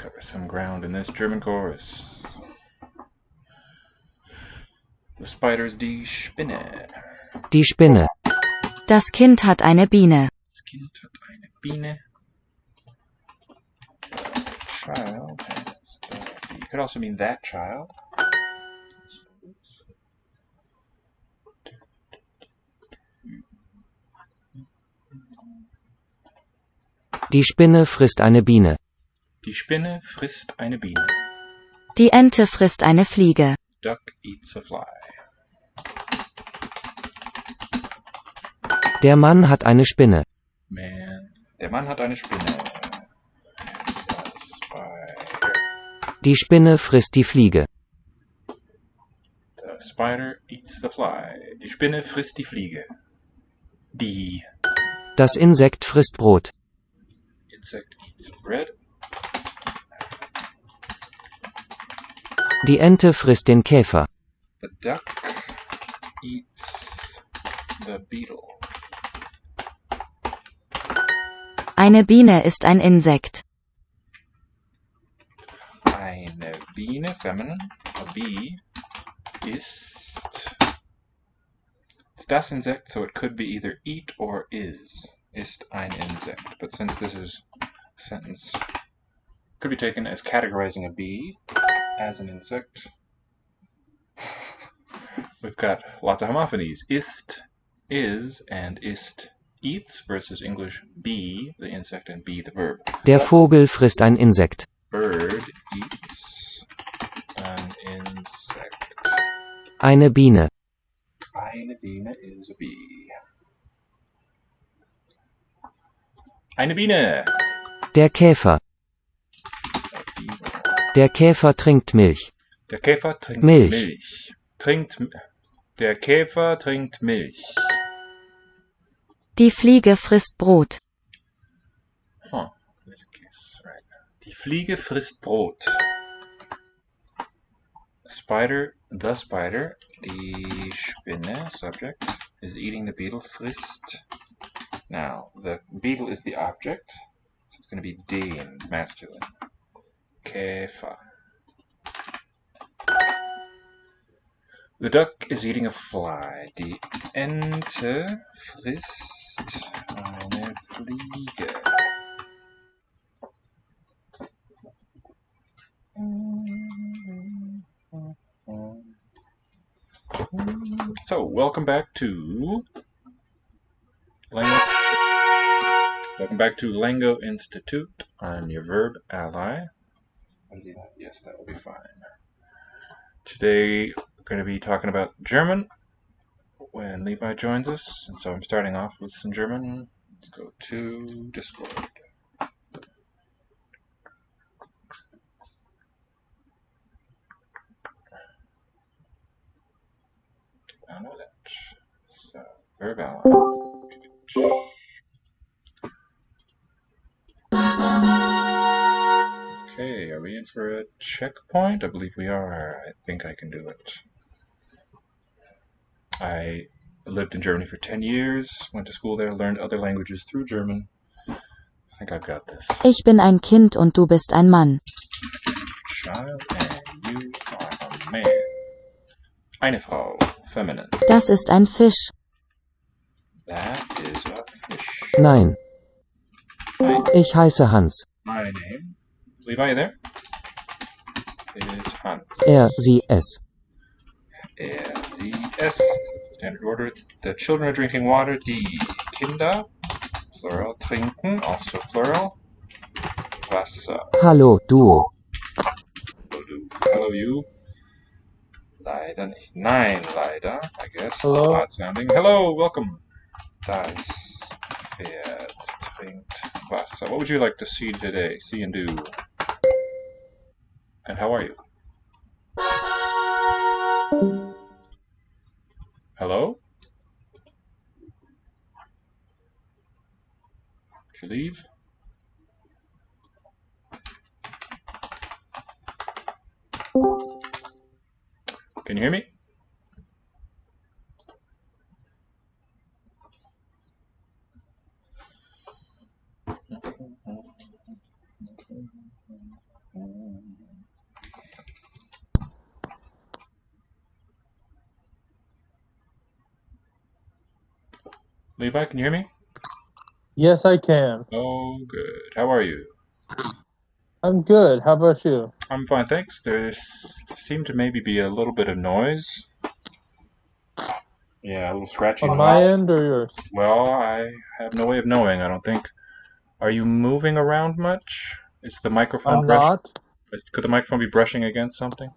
cover some ground in this German chorus. The spider's die Spinne. Die Spinne. Das Kind hat eine Biene. Das Kind hat eine Biene. The child has a bee. Could also mean that child. Die Spinne frisst eine Biene. Die Spinne frisst eine Biene. Die Ente frisst eine Fliege. Duck eats a fly. Der Mann hat eine Spinne. Der Mann hat eine Spinne. Die Spinne frisst die Fliege. The spider eats the fly. Die Spinne frisst die Fliege. Das Insekt frisst Brot. Insect eats bread. Die Ente frisst den Käfer. The duck eats the beetle. Eine Biene ist ein Insekt. Eine Biene, feminine. A bee ist. It's das Insekt, so it could be either eat or is. Ist ein Insekt. But since this is a sentence, could be taken as categorizing a bee as an insect. We've got lots of homophonies. Ist, is, and ist eats versus English be, the insect, and be, the verb. Der Vogel frisst ein Insekt. Bird eats an insect. Eine Biene. Eine Biene is a bee. Eine Biene. Der Käfer. Der Käfer trinkt Milch. Der Käfer trinkt Milch. Der Käfer trinkt Milch. Die Fliege frisst Brot. Huh. There's a kiss, right. Die Fliege frisst Brot. The spider, die Spinne, subject, is eating the beetle, frisst. Now, the beetle is the object, so it's going to be den, masculine. Käfer. The duck is eating a fly. Die Ente frisst eine Fliege. So, welcome back to Lango Institute. I'm your verb ally. Yes, that will be fine. Today we're going to be talking about German when Levi joins us, and so I'm starting off with some German. Let's go to Discord. I know that. So, VerbAlly. Okay, are we in for a checkpoint? I believe we are. I think I can do it. I lived in Germany for 10 years, went to school there, learned other languages through German. I think I've got this. Ich bin ein Kind und du bist ein Mann. Child and you are a man. Eine Frau, feminine. Das ist ein Fisch. That is a fish. Nein. Nein. Ich heiße Hans. My name. Levi, there? It is Hans. Sie, es. Sie, es. That's the standard order. The children are drinking water. Die Kinder, plural. Trinken, also plural. Wasser. Hallo, du. Hello, you. Leider nicht. Nein, leider, I guess. Hello. Odd sounding. Hello, welcome. Das Pferd trinkt Wasser. What would you like to see today? See and do. And how are you? Hello? Did you leave? Can you hear me? Levi, can you hear me? Yes, I can. Oh, good. How are you? I'm good. How about you? I'm fine, thanks. There seemed to maybe be a little bit of noise. Yeah, a little scratchy On my noise. end or yours? Well, I have no way of knowing, I don't think. Are you moving around much? Is the microphone I'm brush? not. Could the microphone be brushing against something?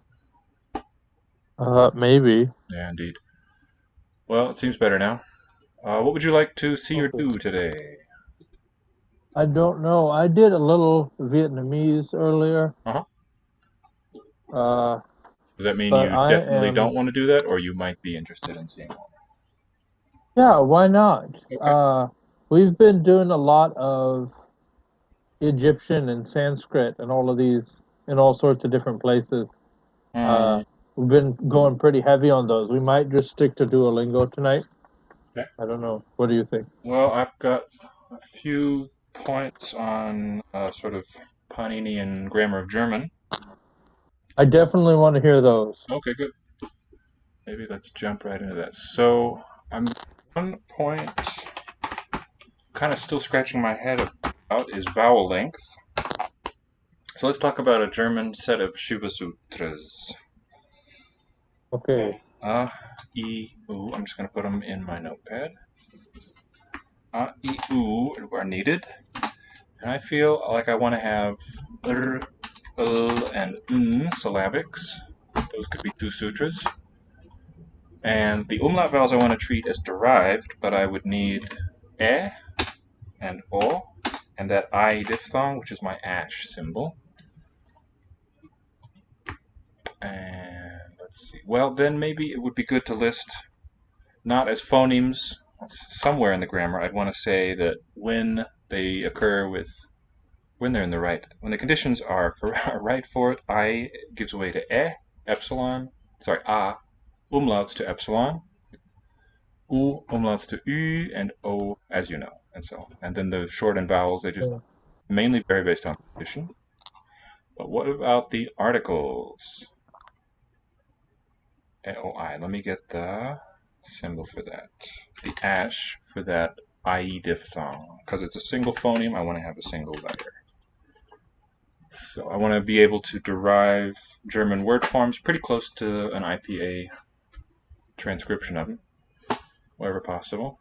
Maybe. Yeah, indeed. Well, it seems better now. What would you like to see or Okay. do today? I don't know. I did a little Vietnamese earlier. Uh-huh. Uh, Does that mean but you I definitely am. don't want to do that, or you might be interested in seeing more? Yeah, why not? Okay. We've been doing a lot of Egyptian and Sanskrit and all of these in all sorts of different places. Uh, Hmm. we've been going pretty heavy on those. We might just stick to Duolingo tonight. Okay. I don't know. What do you think? Well, I've got a few points on sort of Paninian grammar of German. I definitely want to hear those. Okay, good. Maybe let's jump right into that. So I'm 1 point, kind of still scratching my head about is vowel length. So let's talk about a German set of Shiva Sutras. Okay. A, I, U. I'm just going to put them in my notepad. A, I, U are needed. And I feel like I want to have R, L, and N syllabics. Those could be 2 sutras. And the umlaut vowels I want to treat as derived, but I would need E and O, and that I diphthong, which is my ash symbol. And let's see. Well, then maybe it would be good to list not as phonemes somewhere in the grammar. I'd want to say that when they occur when they're in the right, when the conditions are right for it, I gives way to epsilon, sorry, a, umlauts to epsilon, u, umlauts to ü, and o, as you know, and so on. And then the short end vowels, they just Yeah. mainly vary based on condition. But what about the articles? AOI. Let me get the symbol for that. The ash for that IE diphthong. Because it's a single phoneme, I want to have a single letter. So I want to be able to derive German word forms pretty close to an IPA transcription of them, wherever possible.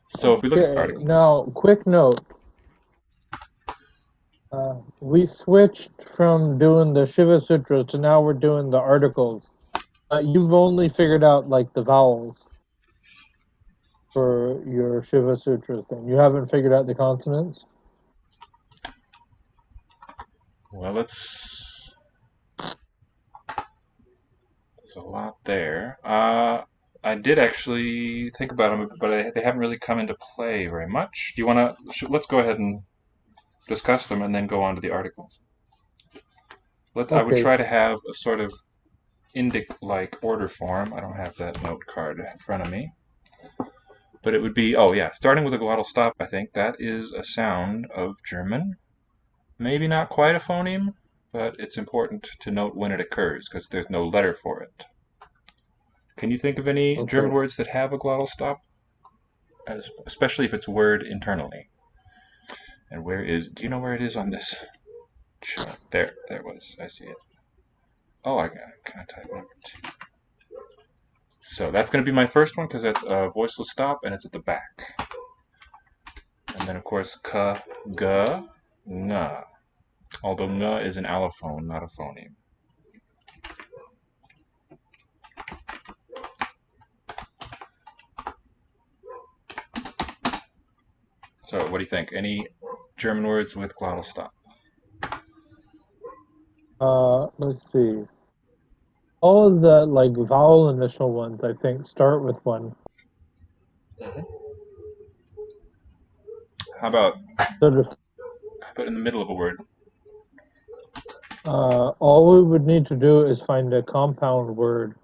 So if we look at Okay. articles, Now, quick note. We switched from doing the Shiva Sutras to now we're doing the articles. You've only figured out like the vowels for your Shiva Sutras, then you haven't figured out the consonants. well, there's a lot there. I did actually think about them, but they haven't really come into play very much. Do you want to? Let's go ahead and discuss them and then go on to the articles. I would Okay. try to have a sort of indic-like order form. I don't have that note card in front of me. But it would be, oh yeah, starting with a glottal stop, I think. That is a sound of German. Maybe not quite a phoneme, but it's important to note when it occurs because there's no letter for it. Can you think of any German Okay. words that have a glottal stop? Especially if it's word internally. And do you know where it is on this chart? There it was. I see it. Oh, can I type number 2? So that's going to be my first one because that's a voiceless stop and it's at the back. And then, of course, k, g, ng. Although ng is an allophone, not a phoneme. So what do you think? Any German words with glottal stop? Let's see. All of the like vowel initial ones, I think, start with one. How about Sort of, in the middle of a word? all we would need to do is find a compound word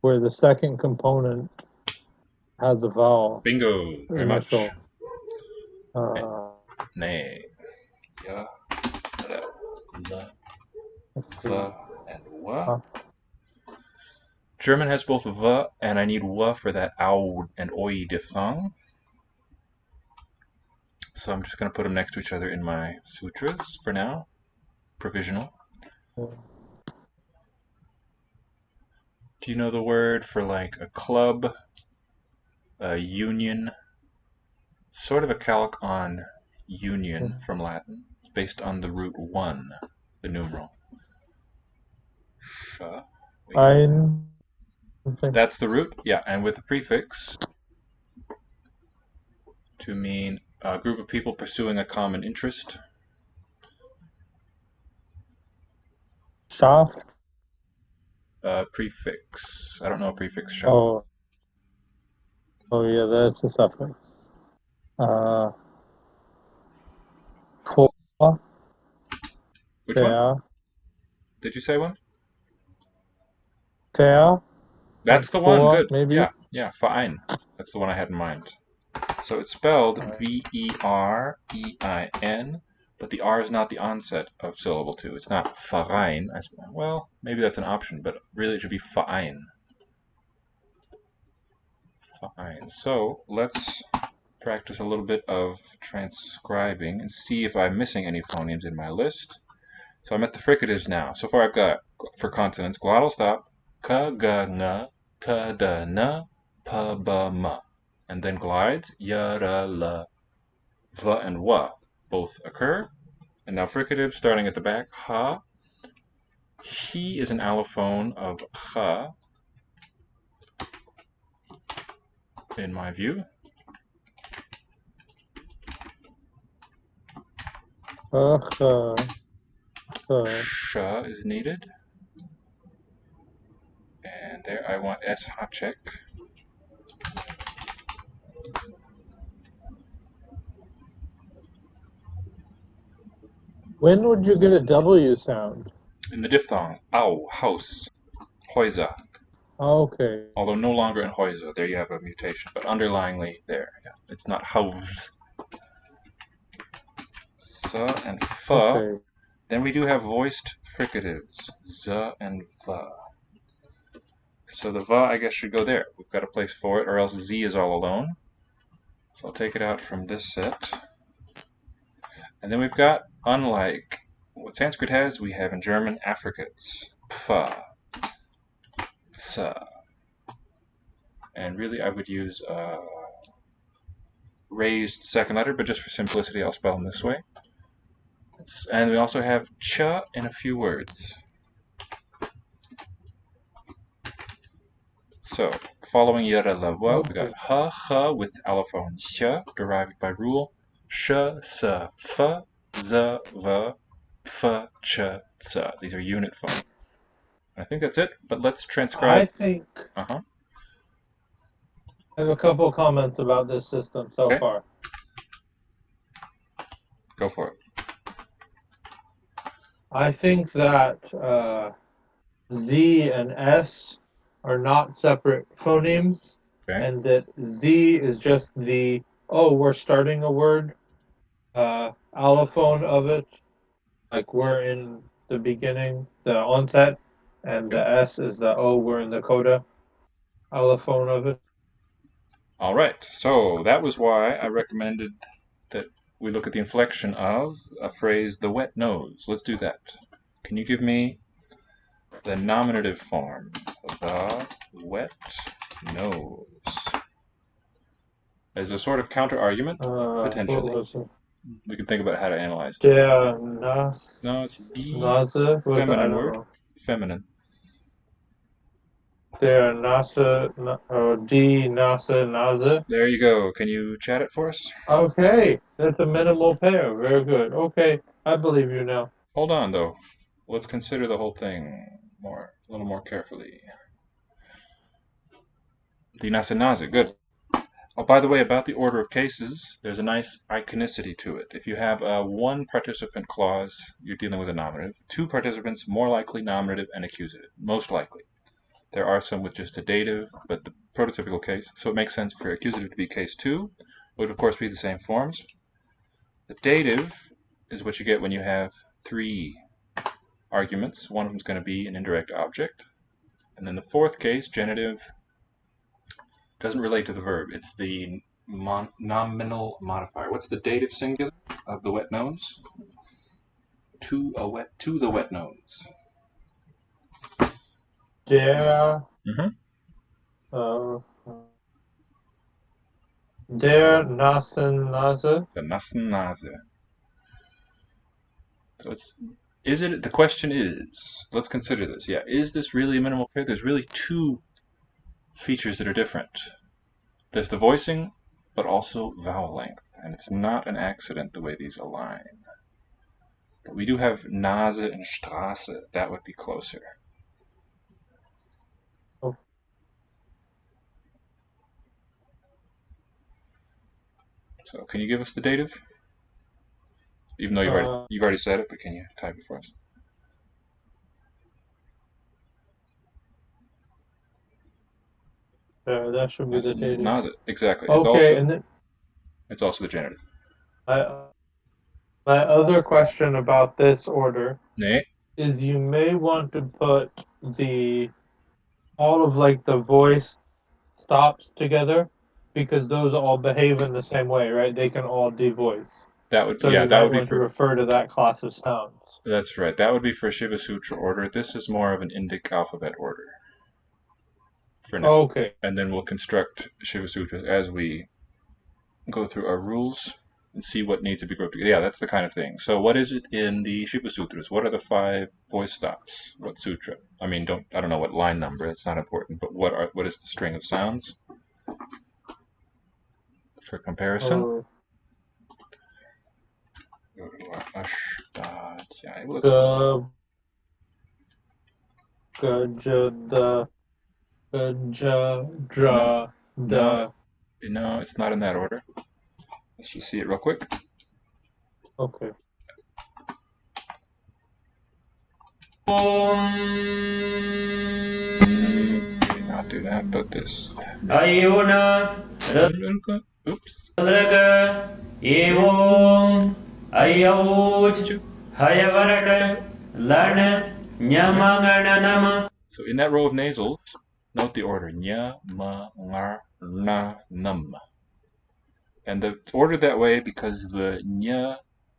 where the second component has a vowel Bingo! Very much. initial. Uh, Nay. Ja, l, let's v, see. and w. Uh, German has both v and I need w for that ow and oi diphthong. So I'm just going to put them next to each other in my sutras for now. Provisional. Do you know the word for like a club, a union? Sort of a calque on union from Latin. It's based on the root 1, the numeral. Ein. That's the root, yeah, and with the prefix to mean a group of people pursuing a common interest. Schaf. Prefix. I don't know a prefix shop. Oh. Oh yeah, that's a suffix. For. Which Fair. one? Did you say one? Fair. That's the one. For, Good. maybe. Yeah. Verein. That's the one I had in mind. So it's spelled Verein, but the R is not the onset of syllable 2. It's not Verein. Well, maybe that's an option, but really it should be Verein. Verein. So let's practice a little bit of transcribing and see if I'm missing any phonemes in my list. So I'm at the fricatives now. So far I've got, for consonants, glottal stop, ka, ga, nga, ta, da, na, pa, ba, ma. And then glides, ya, ra, la, va, and wa both occur. And now fricatives starting at the back, ha. He is an allophone of cha, in my view. Sha is needed. And there I want S ha check. When would you get a W sound? In the diphthong, au, house, Häuser. Okay. Although no longer in Häuser, there you have a mutation, but underlyingly there. Yeah. It's not Haus. Sa and fa. Okay. Then we do have voiced fricatives, za and va. So the va, I guess, should go there. We've got a place for it, or else z is all alone. So I'll take it out from this set. And then we've got, unlike what Sanskrit has, we have in German affricates. Pfa, tsa. And really I would use raised second letter, but just for simplicity I'll spell them this way. And we also have cha in a few words. So, following yara la wa, we got ha, ha with allophone sh, derived by rule. Sh, sa, fa, za, va, fa, cha, tsa. These are unit phonemes. I think that's it, but let's transcribe. I think Uh-huh. I have a couple of comments about this system so far. Go for it. I think that Z and S are not separate phonemes, and that Z is just the, we're starting a word, allophone of it, like we're in the beginning, the onset, and the S is the, we're in the coda, allophone of it. All right, so that was why I recommended that we look at the inflection of a phrase, the wet nose. Let's do that. Can you give me the nominative form? The wet nose. As a sort of counter-argument, potentially. We can think about how to analyze it. No, it's the feminine word. Feminine. There, nasa, or D, nasa, naza. There you go. Can you chat it for us? Okay, that's a minimal pair. Very good. Okay, I believe you now. Hold on, though. Let's consider the whole thing a little more carefully. The nasa naza. Good. Oh, by the way, about the order of cases, there's a nice iconicity to it. If you have a one participant clause, you're dealing with a nominative. Two participants, more likely nominative and accusative. Most likely. There are some with just a dative, but the prototypical case. So it makes sense for accusative to be case 2. It would, of course, be the same forms. The dative is what you get when you have 3 arguments. One of them is going to be an indirect object. And then the fourth case, genitive, doesn't relate to the verb. It's the nominal modifier. What's the dative singular of the wet nose? To the wet nose. Der, der nassen Nase. The nassen Nase. So the question is, let's consider this. Yeah, is this really a minimal pair? There's really two features that are different. There's the voicing, but also vowel length. And it's not an accident the way these align. But we do have Nase and Straße. That would be closer. Oh. So can you give us the dative? Even though you've already said it, but can you type it for us? That should be the dative. Nase, exactly. Okay, and then it's also the genitive. My other question about this order Nee. is you may want to put all of like the voice stops together because those all behave in the same way, right? They can all devoice. That would so yeah, you that might would be want for to refer to that class of sounds. That's right. That would be for Shiva Sutra order. This is more of an Indic alphabet order. For now. Okay. And then we'll construct Shiva Sutras as we go through our rules and see what needs to be grouped together. Yeah, that's the kind of thing. So what is it in the Shiva Sutras? What are the 5 voice stops? What sutra? I mean, I don't know what line number, it's not important, but what is the string of sounds? For comparison. Go to our Ashtadhyaya. No, it's not in that order. Let's just see it real quick. Okay. Not do that, but this. Oops. So in that row of nasals, note the order. Nya, ma, ngar, na, num. And it's ordered that way because the nya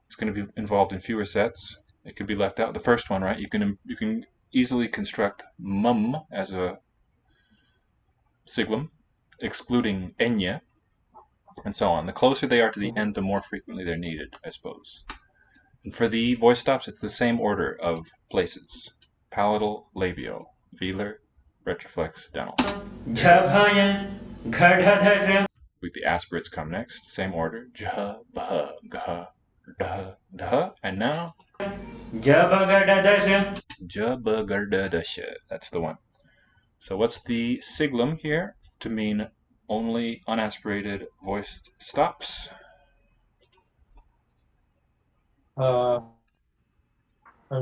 is going to be involved in fewer sets. It could be left out. The first one, right? You can easily construct mum as a siglum, excluding enya, and so on. The closer they are to the end, the more frequently they're needed, I suppose. And for the voice stops, it's the same order of places. Palatal, labial, velar, retroflex, dental. With the aspirates come next, same order. Jah, bah, gah, dah, dah, and now Jabagardadasha. That's the one. So what's the siglum here to mean only unaspirated voiced stops? I'm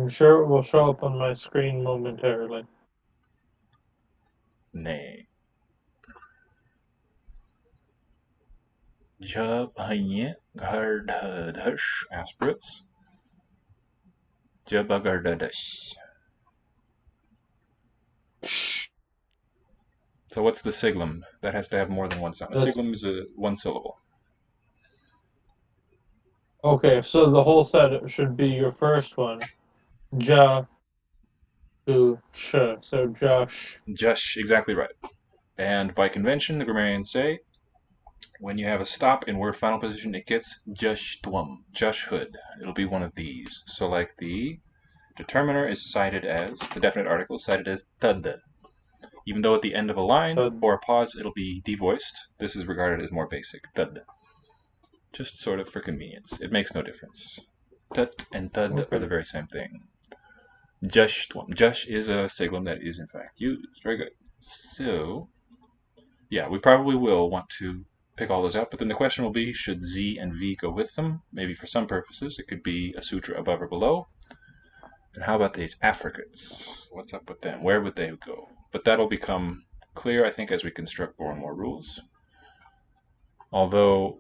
sure it will show up on my screen momentarily. Nay. Jabhanye gardadash aspirates. Jabagardadash. So what's the siglum? That has to have more than one sound. A siglum is one syllable. Okay, so the whole set should be your first one. Ja, to, sh. So Josh. Jush, exactly right. And by convention, the grammarians say, when you have a stop in word final position, it gets jushtwum, jushhood. It'll be one of these. So like the determiner is cited as, the definite article is cited as tad. Even though at the end of a line or a pause it'll be devoiced, this is regarded as more basic, tad. Just sort of for convenience. It makes no difference. Tut and tad are the very same thing. Jushtwum. Jush is a siglum that is in fact used. Very good. So, yeah, we probably will want to pick all those out, but then the question will be, should Z and V go with them? Maybe for some purposes. It could be a sutra above or below. And how about these affricates? What's up with them? Where would they go? But that'll become clear, I think, as we construct more and more rules. Although,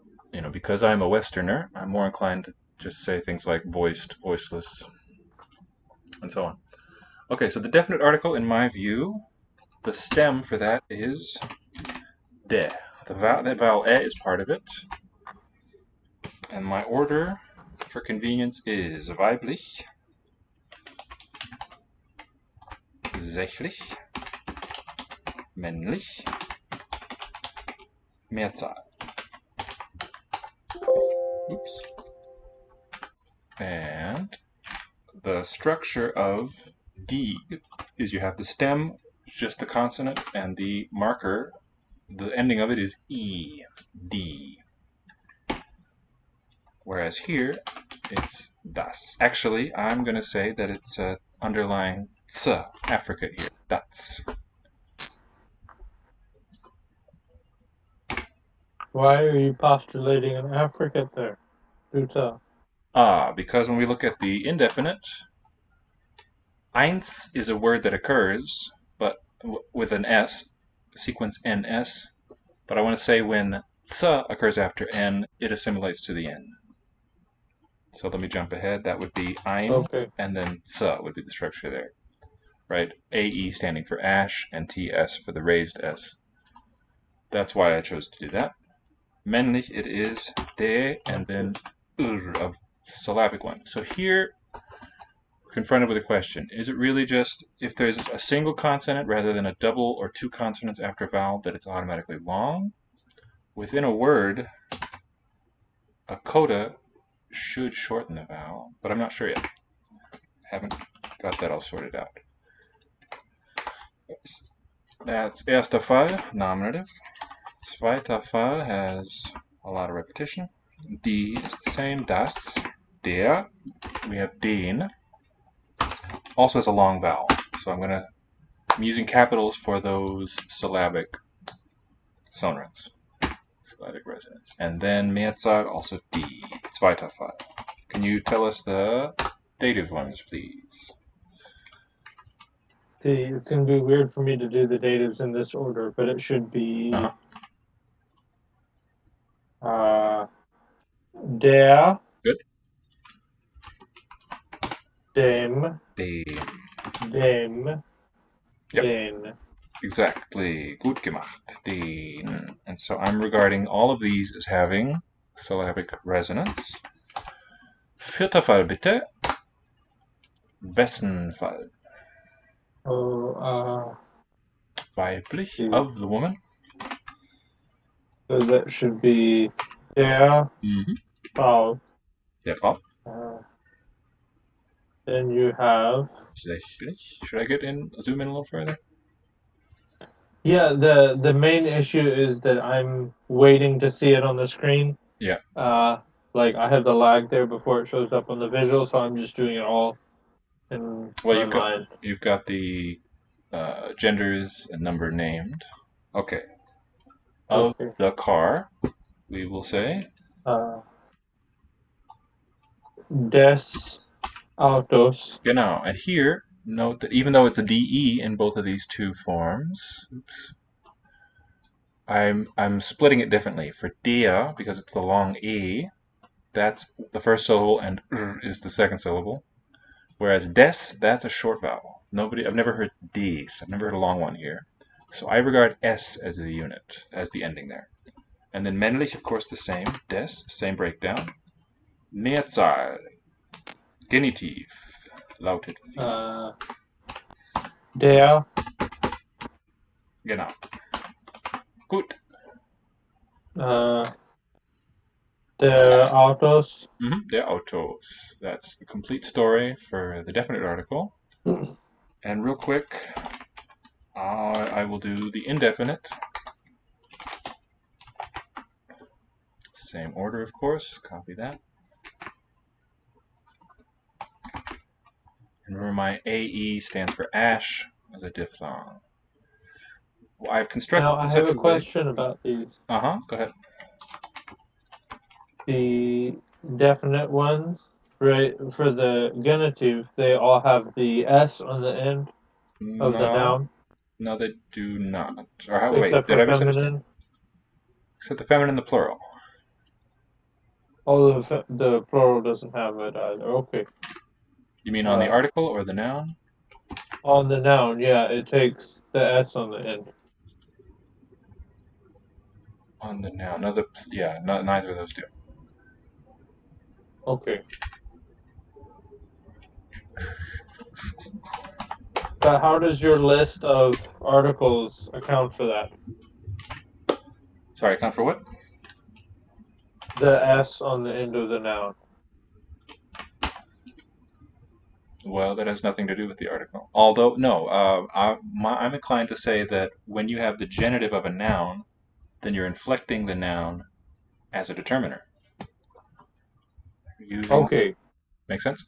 because I'm a Westerner, I'm more inclined to just say things like voiced, voiceless, and so on. Okay, so the definite article, in my view, the stem for that is de. That vowel e is part of it. And my order, for convenience, is weiblich, sächlich, männlich, Mehrzahl. Oops. And the structure of D is you have the stem, just the consonant, and the marker, the ending of it is E, D. Whereas here, it's das. Actually, I'm going to say that it's underlying ts, Africa here. Das. Why are you postulating an affricate there? Do tell. Because when we look at the indefinite, eins is a word that occurs, but with an S, sequence NS. But I want to say when ts occurs after N, it assimilates to the N. So let me jump ahead. That would be ein, Okay. and then ts would be the structure there. Right? AE standing for ash, and TS for the raised S. That's why I chose to do that. Männlich, it is de, and then of syllabic one. So here, we're confronted with a question. Is it really just if there's a single consonant rather than a double or two consonants after a vowel that it's automatically long? Within a word, a coda should shorten the vowel, but I'm not sure yet. Haven't got that all sorted out. That's erster Fall, nominative. Zweiter Fall has a lot of repetition. Die is the same, das. Der, we have den. Also has a long vowel, so I'm using capitals for those syllabic sonorants, syllabic resonants. And then Mehrzahl, also die, zweiter Fall. Can you tell us the dative ones, please? See, it's going to be weird for me to do the datives in this order, but it should be der, Good. dem, Dem. Yep. den. Exactly. Gut gemacht. Den. And so I'm regarding all of these as having syllabic resonance. Vierter Fall, bitte. Wessen Fall? Weiblich, of the woman. So that should be der Frau. Der Frau. Then you have. Should I zoom in a little further? Yeah, the main issue is that I'm waiting to see it on the screen. Yeah. Like I have the lag there before it shows up on the visual, so I'm just doing it all in my mind. You've got the genders and number named. Okay. Of the car, we will say. Des Autos. Genau. And here, note that even though it's a DE in both of these two forms, oops, I'm splitting it differently. For der, because it's the long E, that's the first syllable, and is the second syllable. Whereas des, that's a short vowel. I've never heard des. I've never heard a long one here. So I regard S as the unit, as the ending there. And then männlich, of course, the same. Des, same breakdown. Mehrzahl, Genitiv, lautet wie? Der. Genau. Gut. Der Autos. Der Autos. That's the complete story for the definite article. And real quick, I will do the indefinite. Same order, of course. Copy that. And remember, my AE stands for ash as a diphthong. Well, I've constructed. Now I have a question about these. Go ahead. The definite ones, right? For the genitive, they all have the S on the end of the noun. No, they do not. Or wait, did I misunderstand? Except the feminine, the plural. Oh, the plural doesn't have it either. Okay. You mean on the article or the noun? On the noun, yeah. It takes the S on the end. On the noun. Neither of those do. Okay. So how does your list of articles account for that? Sorry, account for what? The S on the end of the noun. Well, that has nothing to do with the article. Although, no, I'm inclined to say that when you have the genitive of a noun, then you're inflecting the noun as a determiner. Okay. Make sense?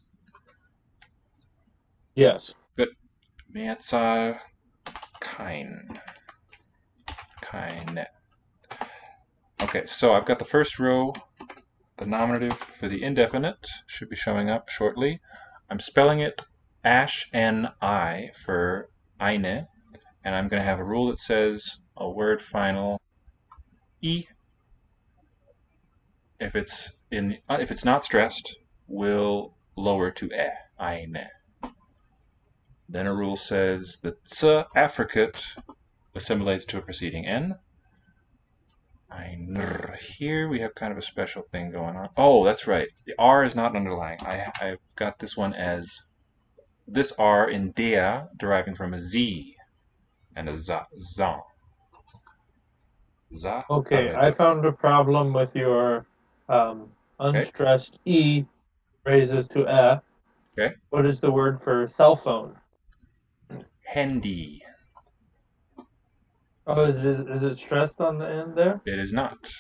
Yes. Good. Jetzt kein. Keine. Okay, so I've got the first row. The nominative for the indefinite should be showing up shortly. I'm spelling it -ni for eine, and I'm going to have a rule that says a word final e. If it's not stressed, will lower to eine. Then a rule says the ts affricate assimilates to a preceding n. Here we have kind of a special thing going on. Oh, that's right. The R is not underlying. I've got this one as this R in der deriving from a Z and a za. Za. Okay, I found a problem with your unstressed E raises to F. Okay. What is the word for cell phone? Handy. Oh, is it stressed on the end there? It is not.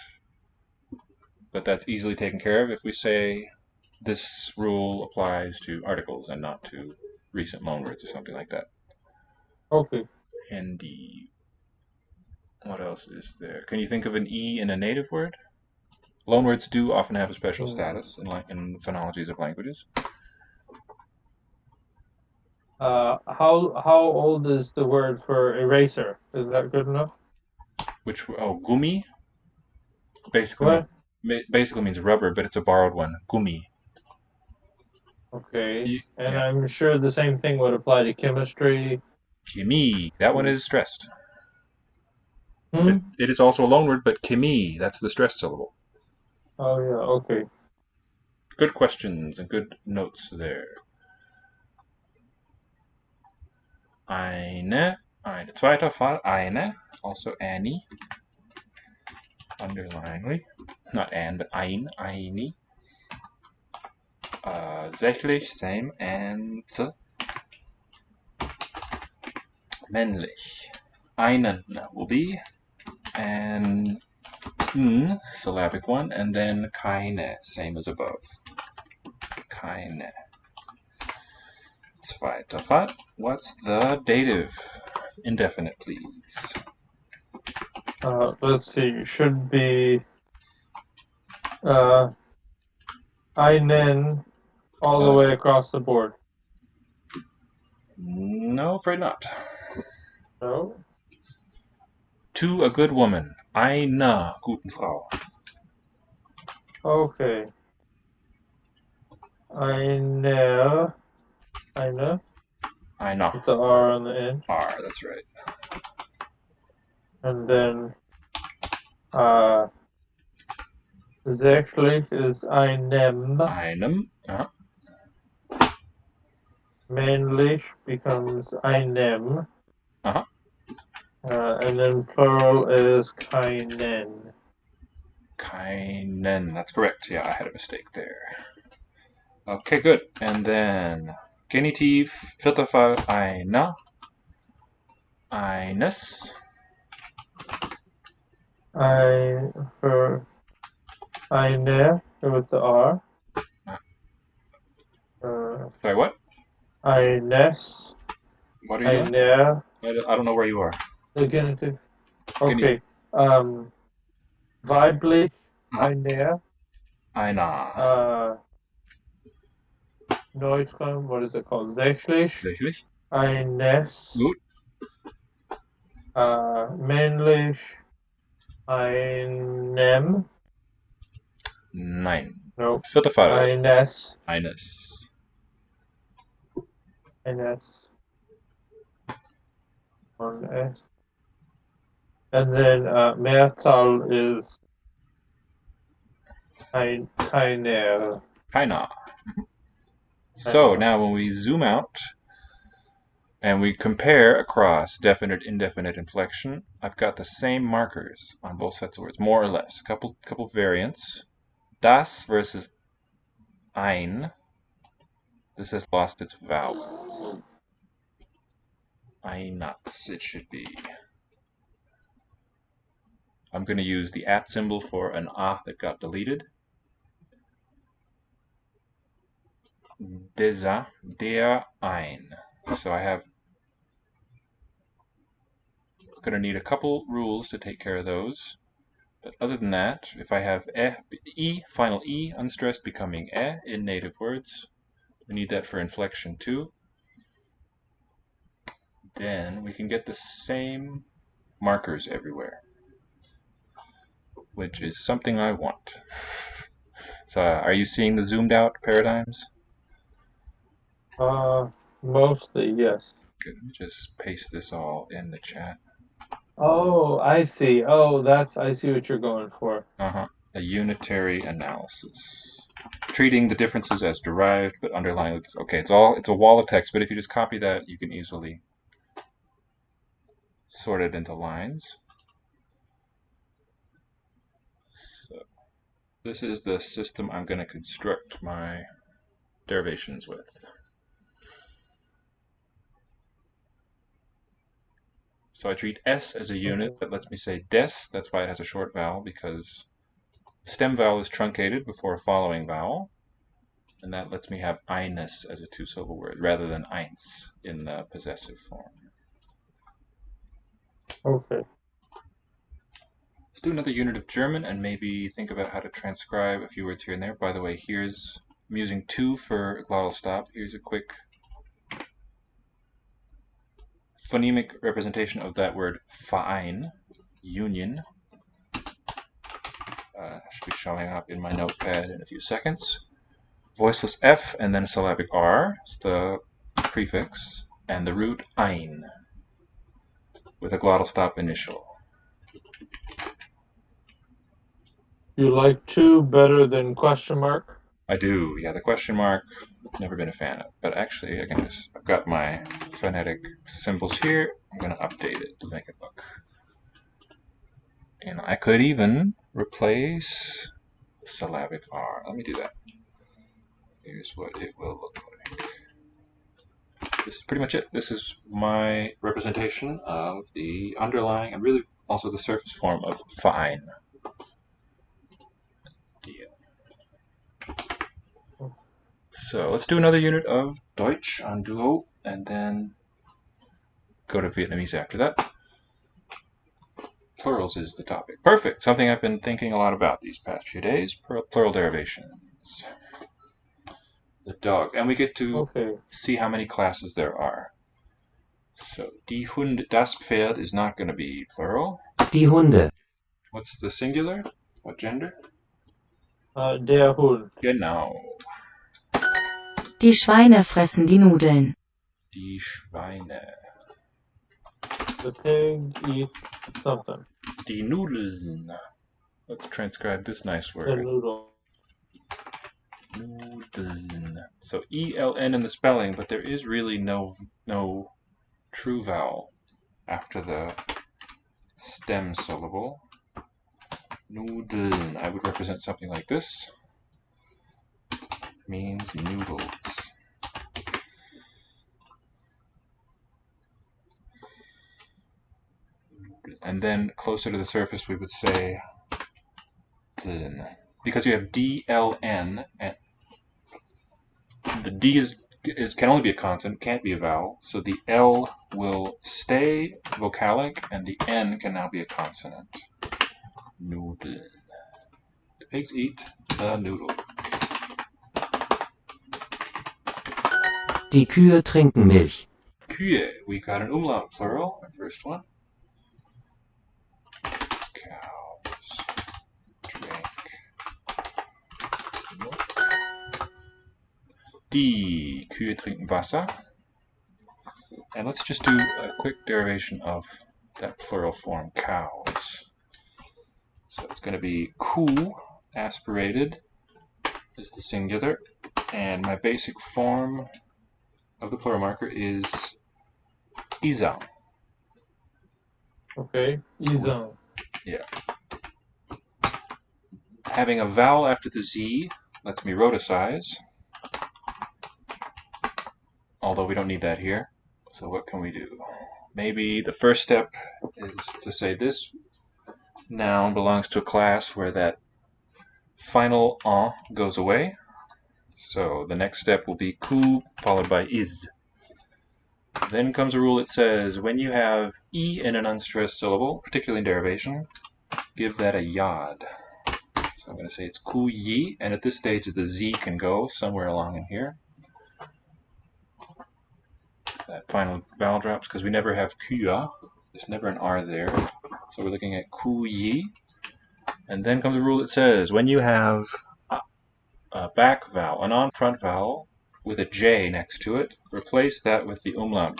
But that's easily taken care of if we say this rule applies to articles and not to recent loanwords or something like that. Okay. Handy. What else is there? Can you think of an E in a native word? Loanwords do often have a special status in phonologies of languages. How old is the word for eraser? Is that good enough? Gummi? Basically means rubber, but it's a borrowed one. Gummi. Okay. And I'm sure the same thing would apply to chemistry. Chemie. That one is stressed. Hmm? It is also a loanword, but chemie, that's the stressed syllable. Oh, yeah, okay. Good questions and good notes there. Eine, zweiter Fall, eine, also Annie. Underlinely. Not Anne, but eine. Sächlich, same, and männlich. Einen will be an syllabic one, and then keine, same as above. Keine. Zweiter Fall. What's the dative? Indefinite, please. Let's see. Should be einen all the way across the board. No, afraid not. No? To a good woman. Eine guten Frau. Okay. Eine. With the R on the end. R, that's right. And then sächlich is einem. Einem. Männlich becomes einem. Uh-huh. And then plural is keinen. Keinen. That's correct. Yeah, I had a mistake there. Okay, good. And then Genitiv, vierter Fall, einer. Eines. For eine with the R. Sorry, what? Eines. What are you doing? I don't know where you are. The genitive. Okay. Weiblich. Einer. Einer. Neutrum. What is it called? Sächlich. Sächlich. Eines. Gut. Männlich. Einem. Nein. Nope. Vierter Fall. Eines. Eines. Eines. One S. And then Mehrzahl is keiner. Keiner. So now when we zoom out and we compare across definite, indefinite inflection, I've got the same markers on both sets of words, more or less. Couple variants. Das versus ein. This has lost its vowel. Einatz, it should be. I'm going to use the at symbol for an ah that got deleted. Dieser, der, ein. So I have going to need a couple rules to take care of those. But other than that, if I have e, final e unstressed becoming in native words, we need that for inflection too. Then we can get the same markers everywhere, which is something I want. So are you seeing the zoomed out paradigms? Mostly, yes. Good. Let me just paste this all in the chat. Oh, I see. Oh, I see what you're going for. A unitary analysis. Treating the differences as derived, but underlying. Okay, it's a wall of text, but if you just copy that, you can easily sort it into lines. So this is the system I'm going to construct my derivations with. So I treat S as a unit that lets me say des. That's why it has a short vowel, because stem vowel is truncated before a following vowel. And that lets me have eines as a two-syllable word rather than eins in the possessive form. Okay. Let's do another unit of German and maybe think about how to transcribe a few words here and there. By the way, I'm using 2 for glottal stop. Here's a quick phonemic representation of that word Verein, union. Should be showing up in my notepad in a few seconds. Voiceless F and then a syllabic R, it's the prefix, and the root ein with a glottal stop initial. You like 2 better than question mark? I do, yeah, the question mark, never been a fan of. But actually, I've got my phonetic symbols here. I'm going to update it to make it look. And I could even replace syllabic R. Let me do that. Here's what it will look like. This is pretty much it. This is my representation of the underlying and really also the surface form of Verein. So let's do another unit of Deutsch on Duo and then go to Vietnamese after that. Plurals is the topic. Perfect. Something I've been thinking a lot about these past few days. Plural derivations. The dog. And we get to see how many classes there are. So, die Hunde, das Pferd is not going to be plural. Die Hunde. What's the singular? What gender? Der Hund. Genau. Die Schweine fressen die Nudeln. Die Schweine. The pig eats something. Die Nudeln. Let's transcribe this nice word. The noodle. Nudeln. So ELN in the spelling, but there is really no true vowel after the stem syllable. Nudeln. I would represent something like this. Means noodles. And then closer to the surface we would say dln. Because you have DLN, and the D can only be a consonant, can't be a vowel, so the L will stay vocalic and the N can now be a consonant. Nudeln. The pigs eat the noodle. Die Kühe trinken Milch. Kühe. We got an umlaut plural, our first one. Cows drink milk. Die Kühe trinken Wasser. And let's just do a quick derivation of that plural form, cows. So it's going to be ku, aspirated, is the singular, and my basic form of the plural marker is izang. Okay, izang. Yeah. Having a vowel after the z lets me roticize, although we don't need that here. So what can we do? Maybe the first step is to say this noun belongs to a class where that final en goes away. So the next step will be ku followed by is. Then comes a rule that says when you have e in an unstressed syllable, particularly in derivation, give that a yod. So I'm going to say it's ku yi, and at this stage the z can go somewhere along in here. That final vowel drops because we never have kuya. There's never an r there. So we're looking at ku yi. And then comes a rule that says when you have a back vowel, a non-front vowel with a j next to it, replace that with the umlaut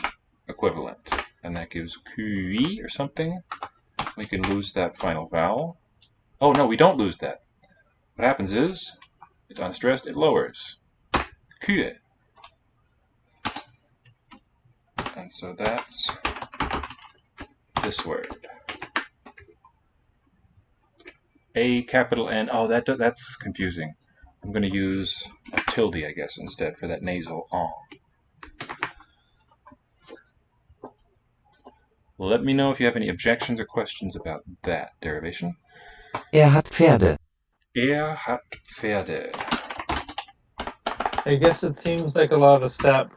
equivalent. And that gives kui or something. We can lose that final vowel. Oh no, we don't lose that. What happens is, it's unstressed, it lowers. Kue. And so that's this word. A capital N. Oh, that's confusing. I'm going to use a tilde, I guess, instead for that nasal en. Let me know if you have any objections or questions about that derivation. Hat Pferde. Hat Pferde. I guess it seems like a lot of steps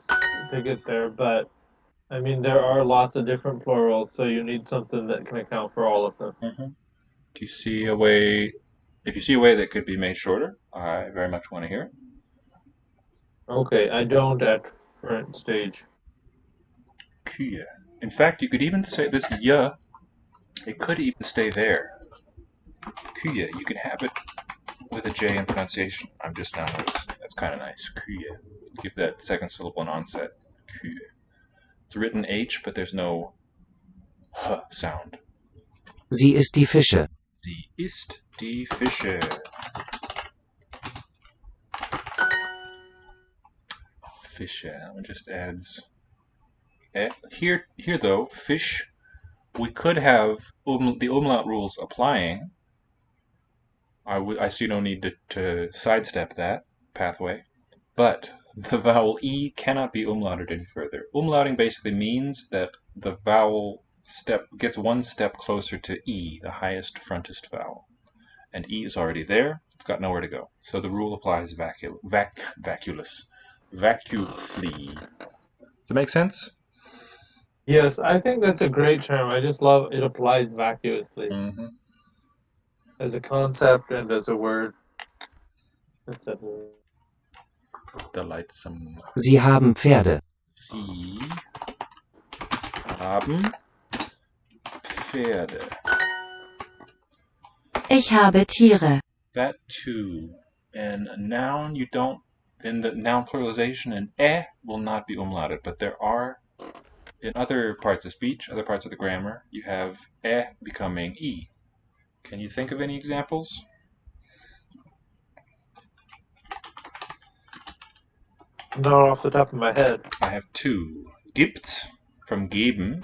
to get there, but I mean, there are lots of different plurals, so you need something that can account for all of them. Do you see a way? If you see a way that could be made shorter, I very much want to hear it. Okay, I don't at current stage. Kuya. In fact, you could even say this y, it could even stay there. Kuya, you can have it with a J in pronunciation. I'm just now noticing. That's kind of nice. Kuya. Give that second syllable an onset. Kuya. It's written H, but there's no H sound. Sie ist die Fische. Sie ist die Fische. Fische. That one just adds. Here though, fish. We could have the umlaut rules applying. I see no need to sidestep that pathway. But the vowel E cannot be umlauted any further. Umlauting basically means that the vowel step gets one step closer to E, the highest frontist vowel. And E is already there. It's got nowhere to go. So the rule applies vacuously. Does it make sense? Yes, I think that's a great term. I just love it applies vacuously as a concept and as a word. Delightsome. Sie haben Pferde. Sie haben Pferde. Ich habe Tiere. That too. In a noun, you don't. In the noun pluralization, an will not be umlauted, but there are, in other parts of speech, other parts of the grammar, you have becoming e. Can you think of any examples? Not off the top of my head. I have two. Gibt, from geben,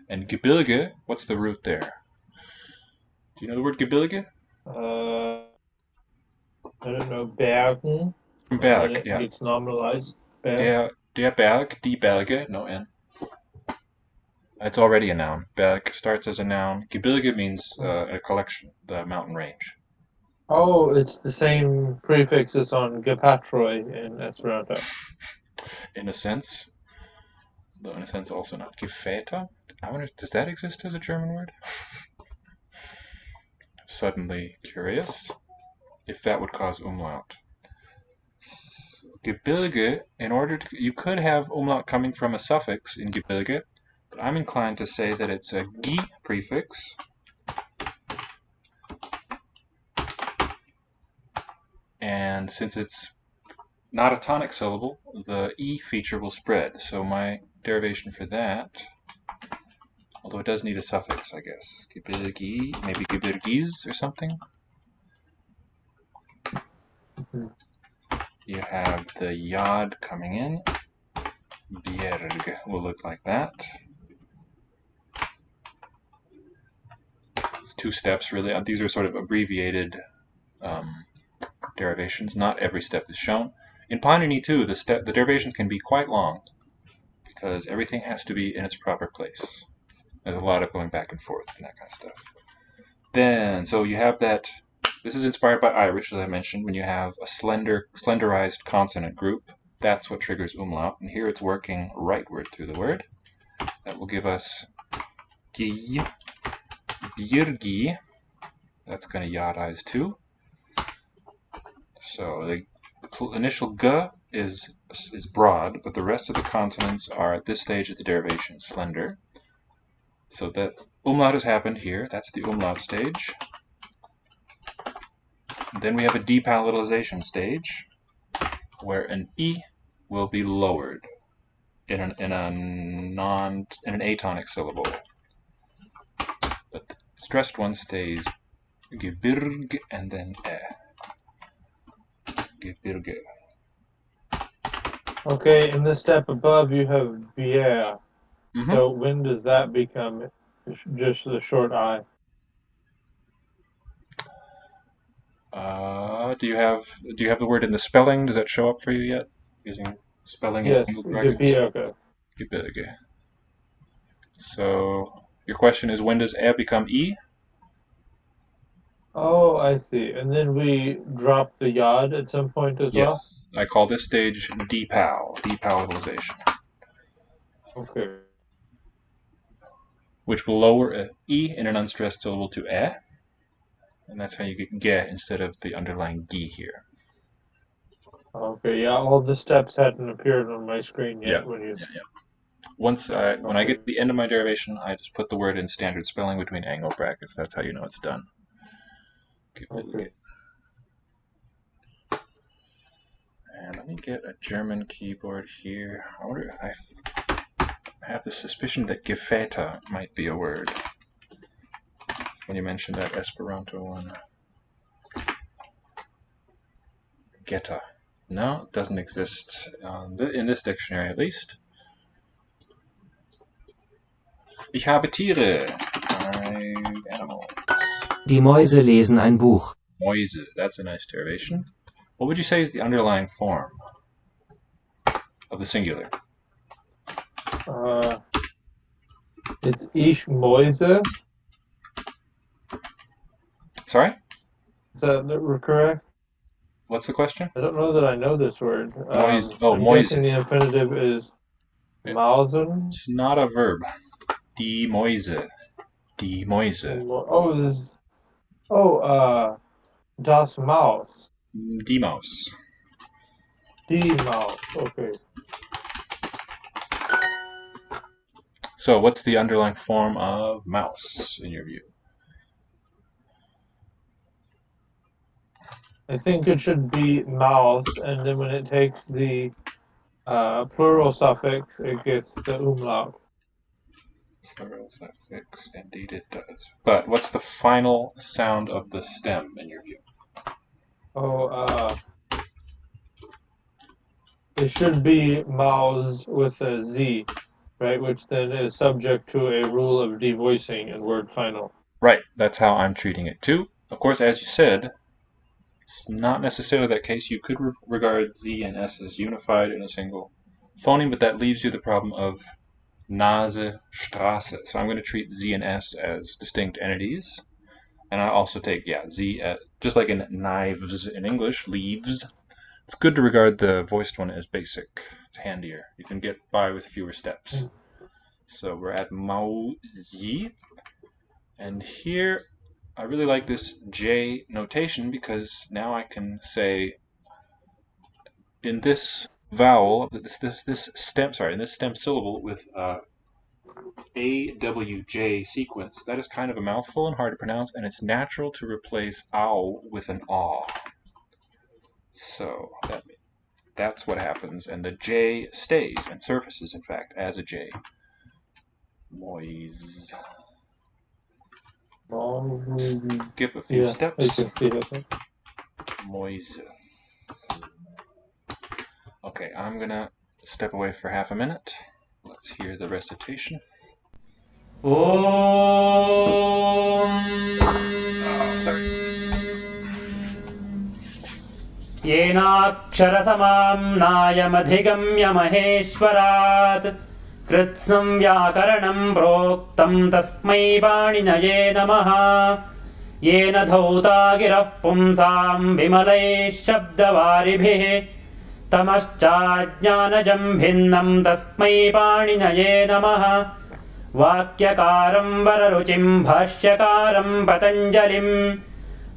and Gebirge, what's the root there? Do you know the word Gebirge? I don't know, Bergen. Berg, yeah. It's nominalized. Berg. Der Berg, die Berge, no N. It's already a noun. Berg starts as a noun. Gebirge means a collection, the mountain range. Oh, it's the same prefix as on Gepatroi in Esperanto. In a sense, though in a sense also not. Gefäter? I wonder, does that exist as a German word? Suddenly curious if that would cause umlaut. Gebirge, you could have umlaut coming from a suffix in Gebirge, but I'm inclined to say that it's a gi prefix. And since it's not a tonic syllable, the E feature will spread. So my derivation for that, although it does need a suffix, I guess. Gebirgi, maybe Gebirgis or something. You have the yod coming in. Bjerg will look like that. It's 2 steps, really. These are sort of abbreviated derivations. Not every step is shown. In Panini, too, the derivations can be quite long because everything has to be in its proper place. There's a lot of going back and forth and that kind of stuff. Then, so you have that. This is inspired by Irish, as I mentioned. When you have a slenderized consonant group, that's what triggers umlaut. And here it's working rightward through the word. That will give us gi, birgi. That's going to yodize too. So the initial g is broad, but the rest of the consonants are at this stage of the derivation slender. So that umlaut has happened here. That's the umlaut stage. Then we have a depalatalization stage where an e will be lowered in an atonic syllable. But the stressed one stays gebirg and then e. Gebirge. Okay, in the step above you have bier. So when does that become just the short I? Do you have the word in the spelling? Does that show up for you yet? Using spelling in Yes, angled brackets? gebirge. Gebirge. So your question is, when does e become e? Oh, I see. And then we drop the yod at some point as well? Yes. I call this stage depalatalization. Okay. Which will lower e in an unstressed syllable to e. And that's how you get ge instead of the underlying gi here. Okay, yeah, all the steps hadn't appeared on my screen yet when you... Once when I get to the end of my derivation, I just put the word in standard spelling between angle brackets. That's how you know it's done. Okay. And let me get a German keyboard here. I wonder if I have the suspicion that Gefäta might be a word. When you mentioned that Esperanto one. Geta. No, it doesn't exist in this dictionary at least. Ich habe Tiere. I have animals. Die Mäuse lesen ein Buch. Mäuse. That's a nice derivation. What would you say is the underlying form of the singular? It's ich Mäuse. Sorry? Is that correct? What's the question? I don't know that I know this word. Mäuse. I'm Mäuse. guessing the infinitive is Mausen. It's not a verb. Die Mäuse. Die Mäuse. Das Maus. Die Maus. Die Maus. Okay. So, what's the underlying form of mouse in your view? I think it should be Maus, and then when it takes the plural suffix, it gets the umlaut. Plural suffix, indeed it does. But what's the final sound of the stem in your view? It should be Maus with a Z, right? Which then is subject to a rule of devoicing in word final. Right, that's how I'm treating it too. Of course, as you said, it's not necessarily that case. You could regard Z and S as unified in a single phoneme, but that leaves you the problem of Nase, Straße. So I'm going to treat Z and S as distinct entities. And I also take, Z, just like in knives in English, leaves. It's good to regard the voiced one as basic. It's handier. You can get by with fewer steps. So we're at Mauzi. And here, I really like this J notation because now I can say in this vowel, this stem syllable with AWJ sequence, that is kind of a mouthful and hard to pronounce, and it's natural to replace ow with an aw. So That's what happens, and the J stays and surfaces, in fact, as a J. Moise. Skip a few steps. I can see it. Moise. Okay, I'm gonna step away for half a minute. Let's hear the recitation. येनाक्षरसमाम्नायमधिगम्य महेश्वरात् कृत्स्नं व्याकरणं प्रोक्तं तस्मै पाणिनये नमः येन धौता गिरः पुंसां विमलैः शब्दवारिभिः तमश्चाज्ञानजं भिन्नं तस्मै पाणिनये नमः वाक्यकारं वररुचिं भाष्यकारं पतञ्जलिं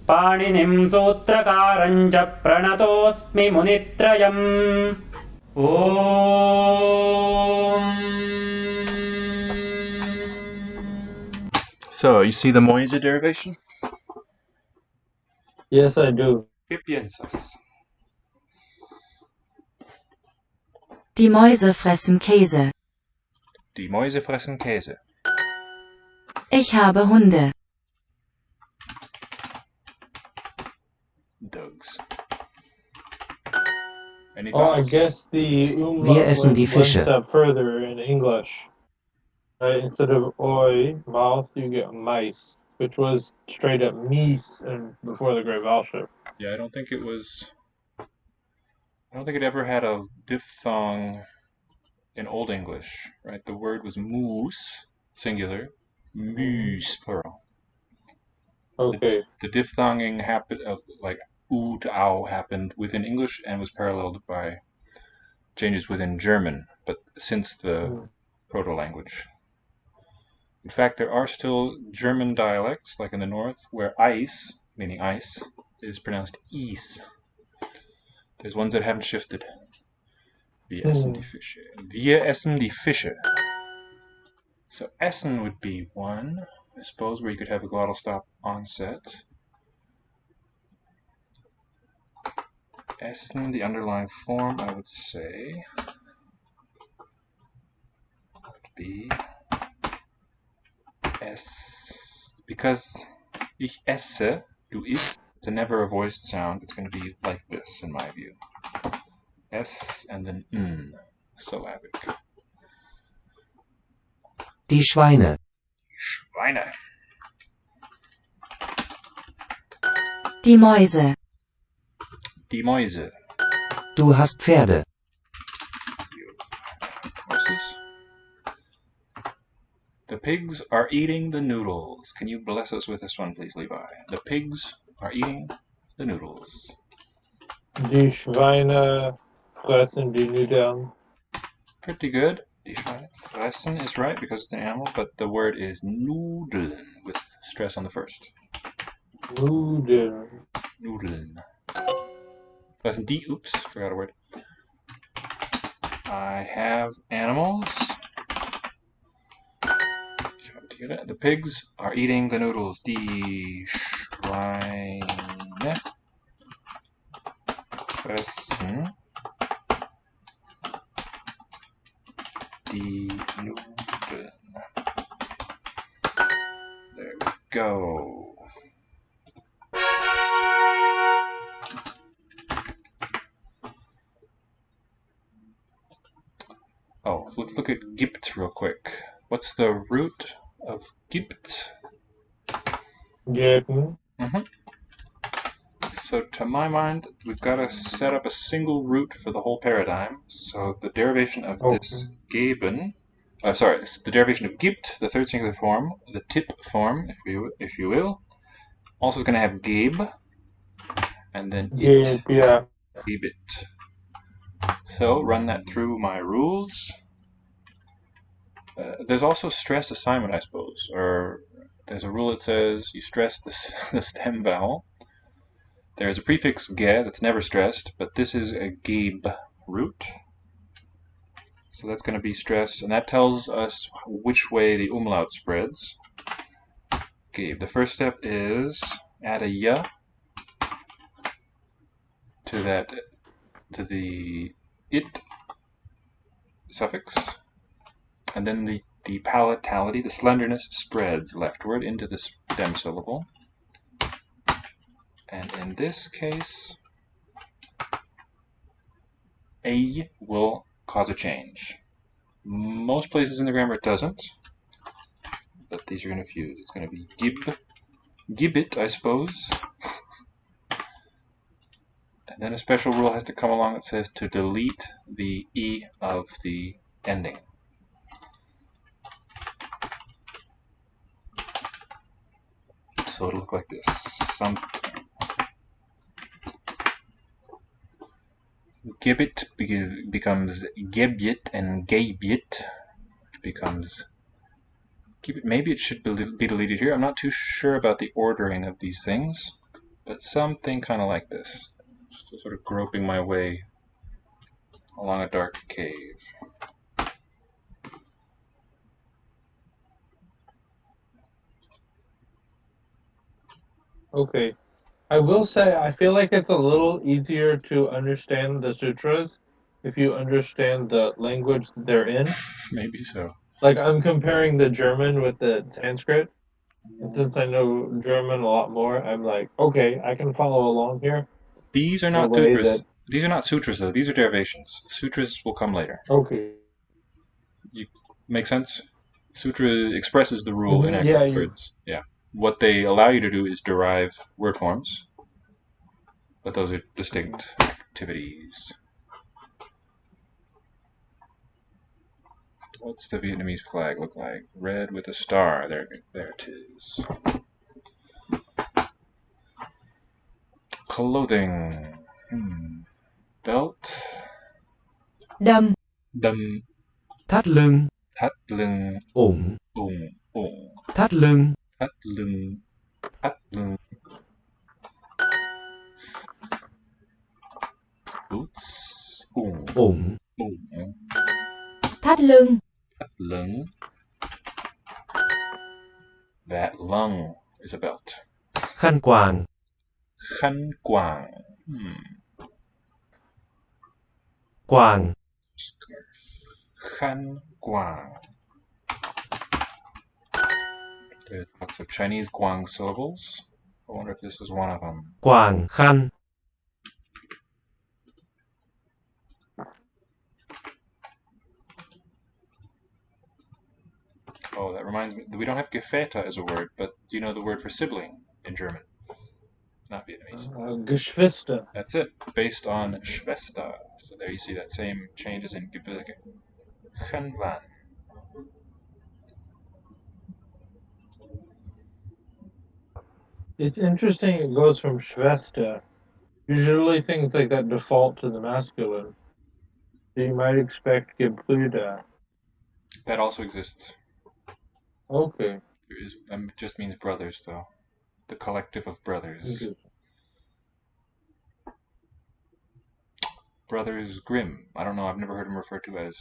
पाणिनिं सूत्रकारं च प्रणतोऽस्मि मुनित्रयम् So, you see the Moise derivation? Yes, I do. ¿Qué piensas? Die Mäuse fressen Käse. Die Mäuse fressen Käse. Ich habe Hunde. Dogs. Any Oh, I thoughts? guess the umlaut Wir essen die went one Fische. step further in English. Right? Instead of oi, mouth, you get mice, which was straight up meese before the Great Vowel Shift. Yeah, I don't think it ever had a diphthong in Old English, right? The word was moose, singular, moose, plural. Okay. The diphthonging happened, like oo to ow happened within English and was paralleled by changes within German, but since the proto-language. In fact, there are still German dialects, like in the north, where ice, meaning ice, is pronounced is. There's ones that haven't shifted. Wir essen die Fische. Wir essen die Fische. So essen would be one, I suppose, where you could have a glottal stop onset. Essen, the underlying form, I would say, would be es. Because ich esse, du isst, it's a never a voiced sound. It's going to be like this, in my view. S and then n, syllabic. Die Schweine. Schweine. Die Mäuse. Die Mäuse. Du hast Pferde. Horses. The pigs are eating the noodles. Can you bless us with this one, please, Levi? The pigs are eating the noodles. Die Schweine fressen die Nudeln. Pretty good. Die Schweine fressen is right because it's an animal, but the word is Nudeln with stress on the first. Nudeln. Nudeln. Fressen die, oops, forgot a word. I have animals. The pigs are eating the noodles. Die Schweine fressen die Nudeln. There we go. Oh, so let's look at gibt real quick. What's the root of gibt? Geben. So to my mind, we've got to set up a single root for the whole paradigm. So the derivation of this geben, the derivation of gibt, the third singular form, the tip form, if you will, also is going to have gebe, and then it, Yeah. gebit. So run that through my rules. There's also stress assignment, I suppose, or there's a rule that says you stress the stem vowel. There's a prefix ge that's never stressed, but this is a gebe root. So that's going to be stressed, and that tells us which way the umlaut spreads. Gebe. The first step is add a ya to that to the it suffix, and then the palatality, the slenderness, spreads leftward into the stem syllable. And in this case, a will cause a change. Most places in the grammar it doesn't, but these are going to fuse. It's going to be gibbet, I suppose. And then a special rule has to come along that says to delete the E of the ending. So it'll look like this. Gibbet becomes gebyet, and gabyet becomes gibbet. Maybe it should be deleted here. I'm not too sure about the ordering of these things, but something kind of like this. Still sort of groping my way along a dark cave. Okay. I will say, I feel like it's a little easier to understand the sutras if you understand the language they're in. Maybe so. Like, I'm comparing the German with the Sanskrit. And since I know German a lot more, I'm like, okay, I can follow along here. These are not sutras. These are not sutras, though. These are derivations. Sutras will come later. Okay. Make sense? Sutra expresses the rule in actual words. Yeah. What they allow you to do is derive word forms, but those are distinct activities. What's the Vietnamese flag look like? Red with a star. There it is. Clothing. Belt. Đầm. Đầm. Thắt lưng. Thắt lưng. Ủng. Ủng. Thắt lưng. Thắt lưng. Thắt lưng. Boots. Ủng. Thắt lưng. Thắt lưng. That lung is a belt. Khăn quàng. Khăn quàng. Quàng. Khăn quàng. There's lots of Chinese quàng syllables. I wonder if this is one of them. Quàng khăn. Oh, that reminds me. We don't have Gefährte as a word, but do you know the word for sibling in German? Not Vietnamese. Geschwister. That's it. Based on Schwester. So there you see that same change as in Gebirge. Genwan. It's interesting it goes from Schwester. Usually things like that default to the masculine. So you might expect Gebrüder. That also exists. Okay. Just means brothers, though. The collective of brothers. Brothers Grimm. I don't know. I've never heard them referred to as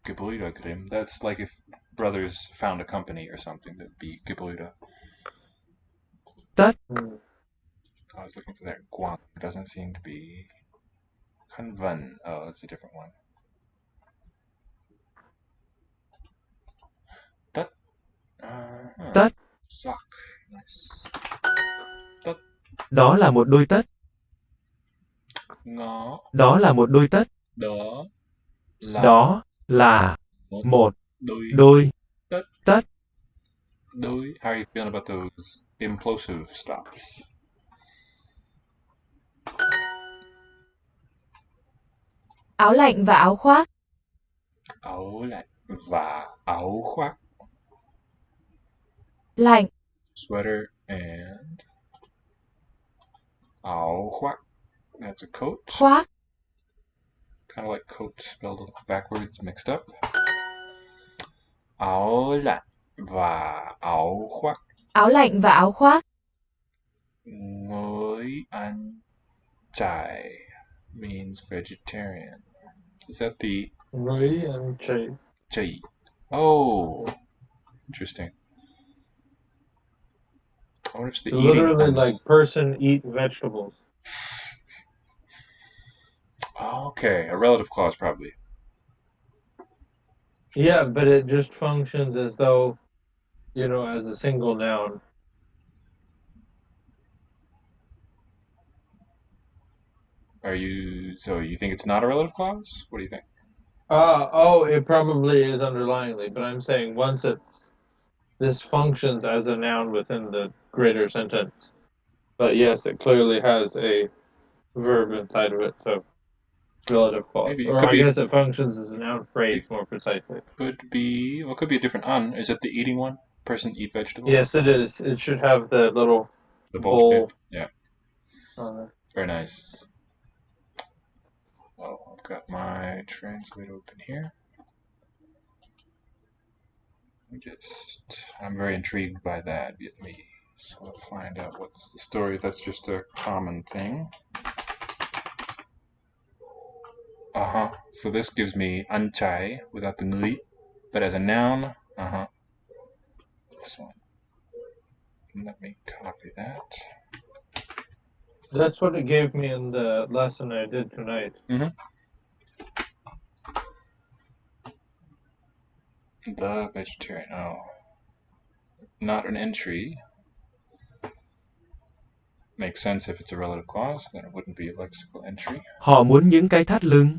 Gebrüder Grimm. That's like if brothers found a company or something. That'd be Gebrüder. Tất. I was looking for that. Guan doesn't seem to be. Kunvan. Oh, that's a different one. Tất. Tất. Sock. Nice. Tất. Đó là một đôi tất. Ngó. Đó là một đôi tất. Đó là. Đó là một đôi tất. Tất. Đôi. How are you feeling about those implosive stops? Áo lạnh và áo khoác. Áo lạnh và áo khoác. Lạnh. Sweater and áo khoác. That's a coat. Khoác. Kind of like coat spelled backwards, mixed up. Áo lạnh và áo khoác. Áo lạnh và áo khoác. Ngồi ăn chay means vegetarian. Is that the Ngồi ăn chay? Chay. Oh, interesting. I wonder if it's the literally like person eat vegetables. Okay, a relative clause probably. Yeah, but it just functions as though, as a single noun. So you think it's not a relative clause? What do you think? It probably is underlyingly, but I'm saying this functions as a noun within the greater sentence. But yes, it clearly has a verb inside of it, so relative clause. Maybe it Or could I be. guess it functions as a noun phrase more precisely. Could be. Well, it could be a different un. Is it the eating one? Person eat vegetable? Yes, it is. It should have the little The bowl shape? bowl. Yeah. Very nice. Oh, I've got my translate open here. I'm very intrigued by that Vietnamese. So let's find out what's the story. That's just a common thing. So this gives me ăn chai without the ngui, but as a noun, this one. Let me copy that. That's what it gave me in the lesson I did tonight. The vegetarian. Oh. Not an entry. Makes sense if it's a relative clause, then it wouldn't be a lexical entry. Họ muốn những cái thắt lưng.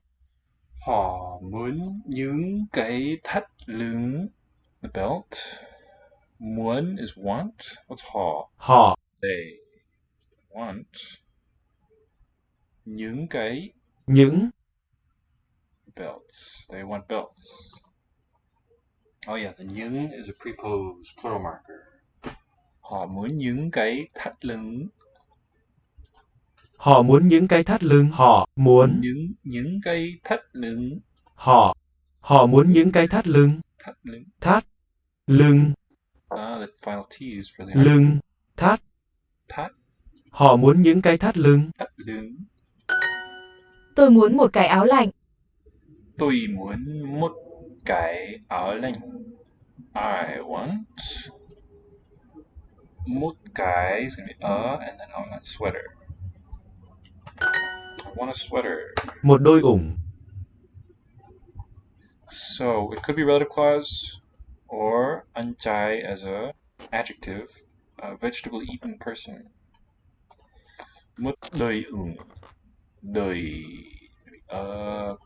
Họ muốn những cái thắt lưng. The belt. Muốn is want. What's họ? Họ. They want những cái Những. belts. They want belts. Oh yeah, the những is a preposed plural marker. Họ muốn những cái thắt lưng. Họ muốn những cái thắt lưng. Họ muốn những cái thắt lưng. Họ muốn những cái thắt lưng. Thắt lưng. The final T is really hard. Lưng. Thắt. Họ muốn những cái thắt lưng. Tôi muốn một cái áo lạnh. Tôi muốn một cái áo lạnh. I want một cái is going to be and then I want a sweater. I want a sweater. Một đôi ủng. So it could be relative clause or ăn chay as a adjective, a vegetable eaten person. Một đôi ủng. Đôi.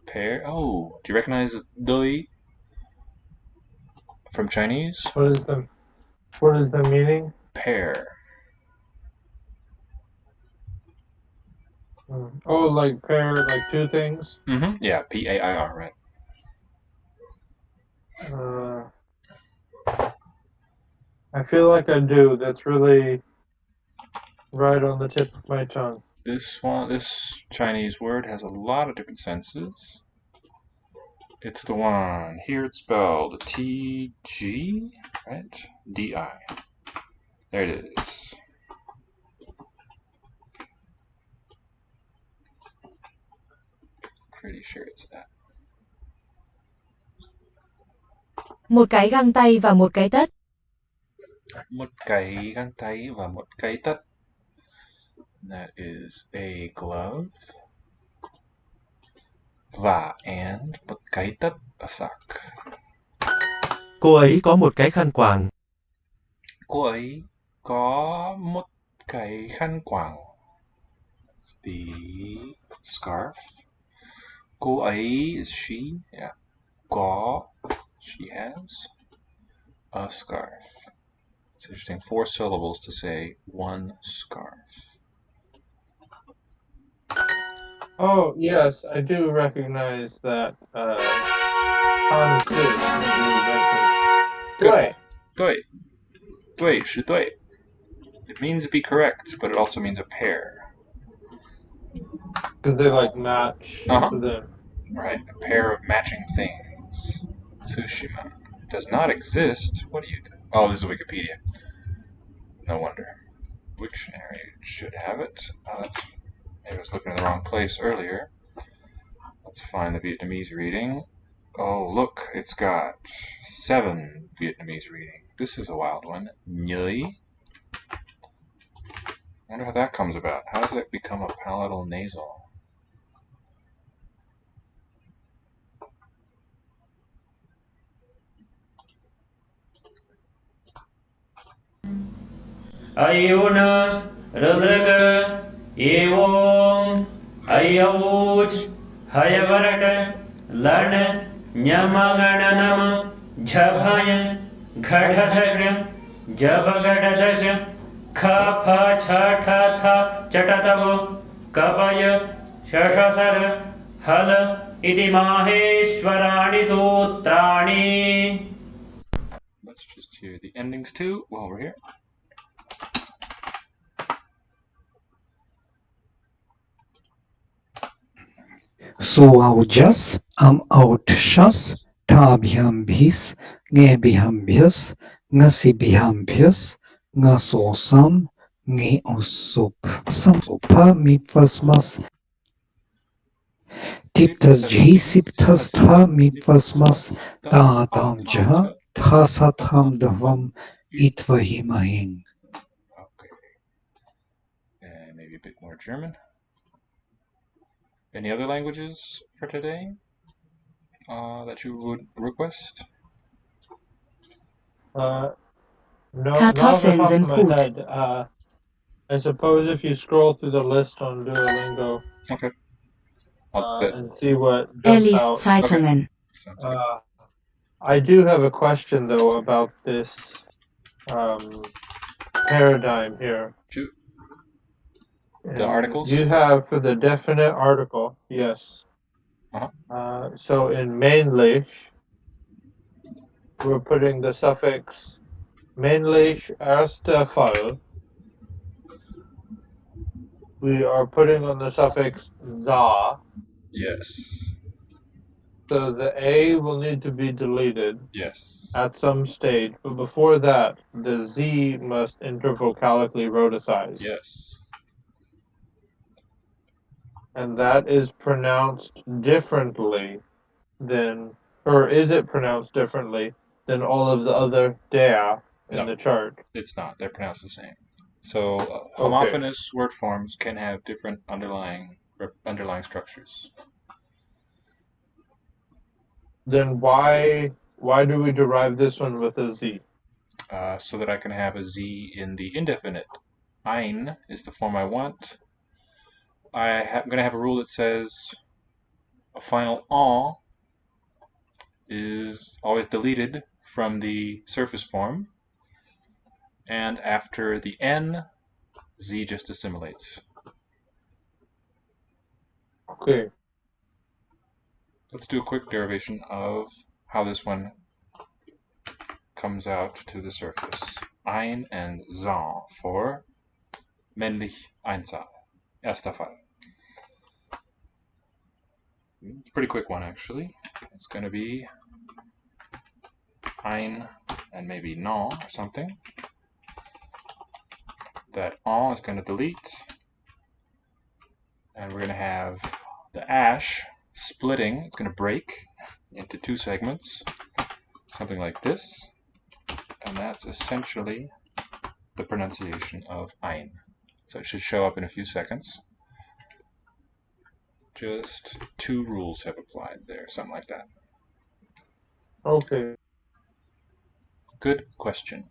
Pair. Oh, do you recognize đôi from Chinese? What is the meaning? Pair. Oh, like pair, like two things? Yeah, P-A-I-R, right. I feel like I do. That's really right on the tip of my tongue. This Chinese word has a lot of different senses. It's the one here. It's spelled T-G, right? D-I. There it is. Pretty sure it's that. Một cái găng tay và một cái tất. Một cái găng tay và một cái tất. That is a glove. Và and một cái tất, a sock. Cô ấy có một cái khăn quàng. Cô ấy có một cái khăn quàng. The scarf. Cô ấy is she. Yeah. Có, she has a scarf. It's interesting. 4 syllables to say one scarf. Oh, yes, I do recognize that Dui, 是对. It means to be correct, but it also means a pair. Because they like match them. Right, a pair of matching things. Tsushima does not exist. What do you do? Oh, this is Wikipedia. No wonder. Wiktionary should have it. Maybe I was looking in the wrong place earlier. Let's find the Vietnamese reading. Oh, look, it's got 7 Vietnamese readings. This is a wild one. Nhơi. I wonder how that comes about. How does it become a palatal nasal? अयुन Rudraka एवोम अयौच हयवरट लन न्यमगणनम झभय घढधश जबगडदश ख फ छ ठ थ चटतव कपय शशसर हल इति माहेश्वराणि सूत्राणि. Let's just hear the endings too while we're here. Suaujas am autshas tabhyambhis ngebhyambhyas ngasibhyambhyas ngasosam ngeosup samsupa mipvasmas tiptas jhisiptas tha mipvasmas tadamjha thasatham dvam itvahimahing. Okay. And maybe a bit more German. Any other languages for today that you would request? No, Kartoffeln not off the sind top of my gut. head. I suppose if you scroll through the list on Duolingo Okay. and see what Er jumps liest out. Zeitungen. Sounds good. I do have a question though about this paradigm here. Shoot. And The articles? you have for the definite article, yes. So in männlich, we're putting the suffix männlich erster Fall. We are putting on the suffix za. Yes. So the A will need to be deleted Yes. at some stage, but before that, the Z must intervocalically rhodicize. Yes. And that is pronounced differently than, or is it pronounced differently than all of the other der in the chart? It's not. They're pronounced the same. So homophonous word forms can have different underlying structures. Then why do we derive this one with a Z? So that I can have a Z in the indefinite. Ein is the form I want. I'm going to have a rule that says a final en is always deleted from the surface form, and after the n, Z just assimilates. Okay. Let's do a quick derivation of how this one comes out to the surface. Ein and Zahn for männlich Einzahl, erster Fall. It's a pretty quick one, actually. It's going to be ein and maybe non or something. That en is going to delete. And we're going to have the ash splitting. It's going to break into two segments. Something like this. And that's essentially the pronunciation of ein. So it should show up in a few seconds. Just two rules have applied there, something like that. Okay. Good question.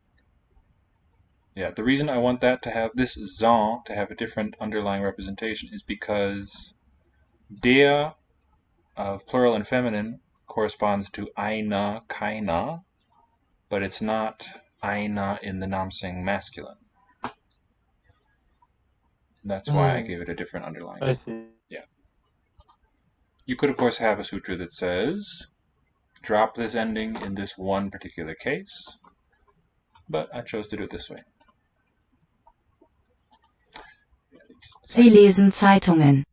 Yeah, the reason I want that to have this Zahn to have a different underlying representation is because der of plural and feminine corresponds to eine, keiner, but it's not eine in the Namsing masculine. That's why I gave it a different underlying. I see. Yeah. You could, of course, have a sutra that says, drop this ending in this one particular case, but I chose to do it this way. Sie lesen Zeitungen.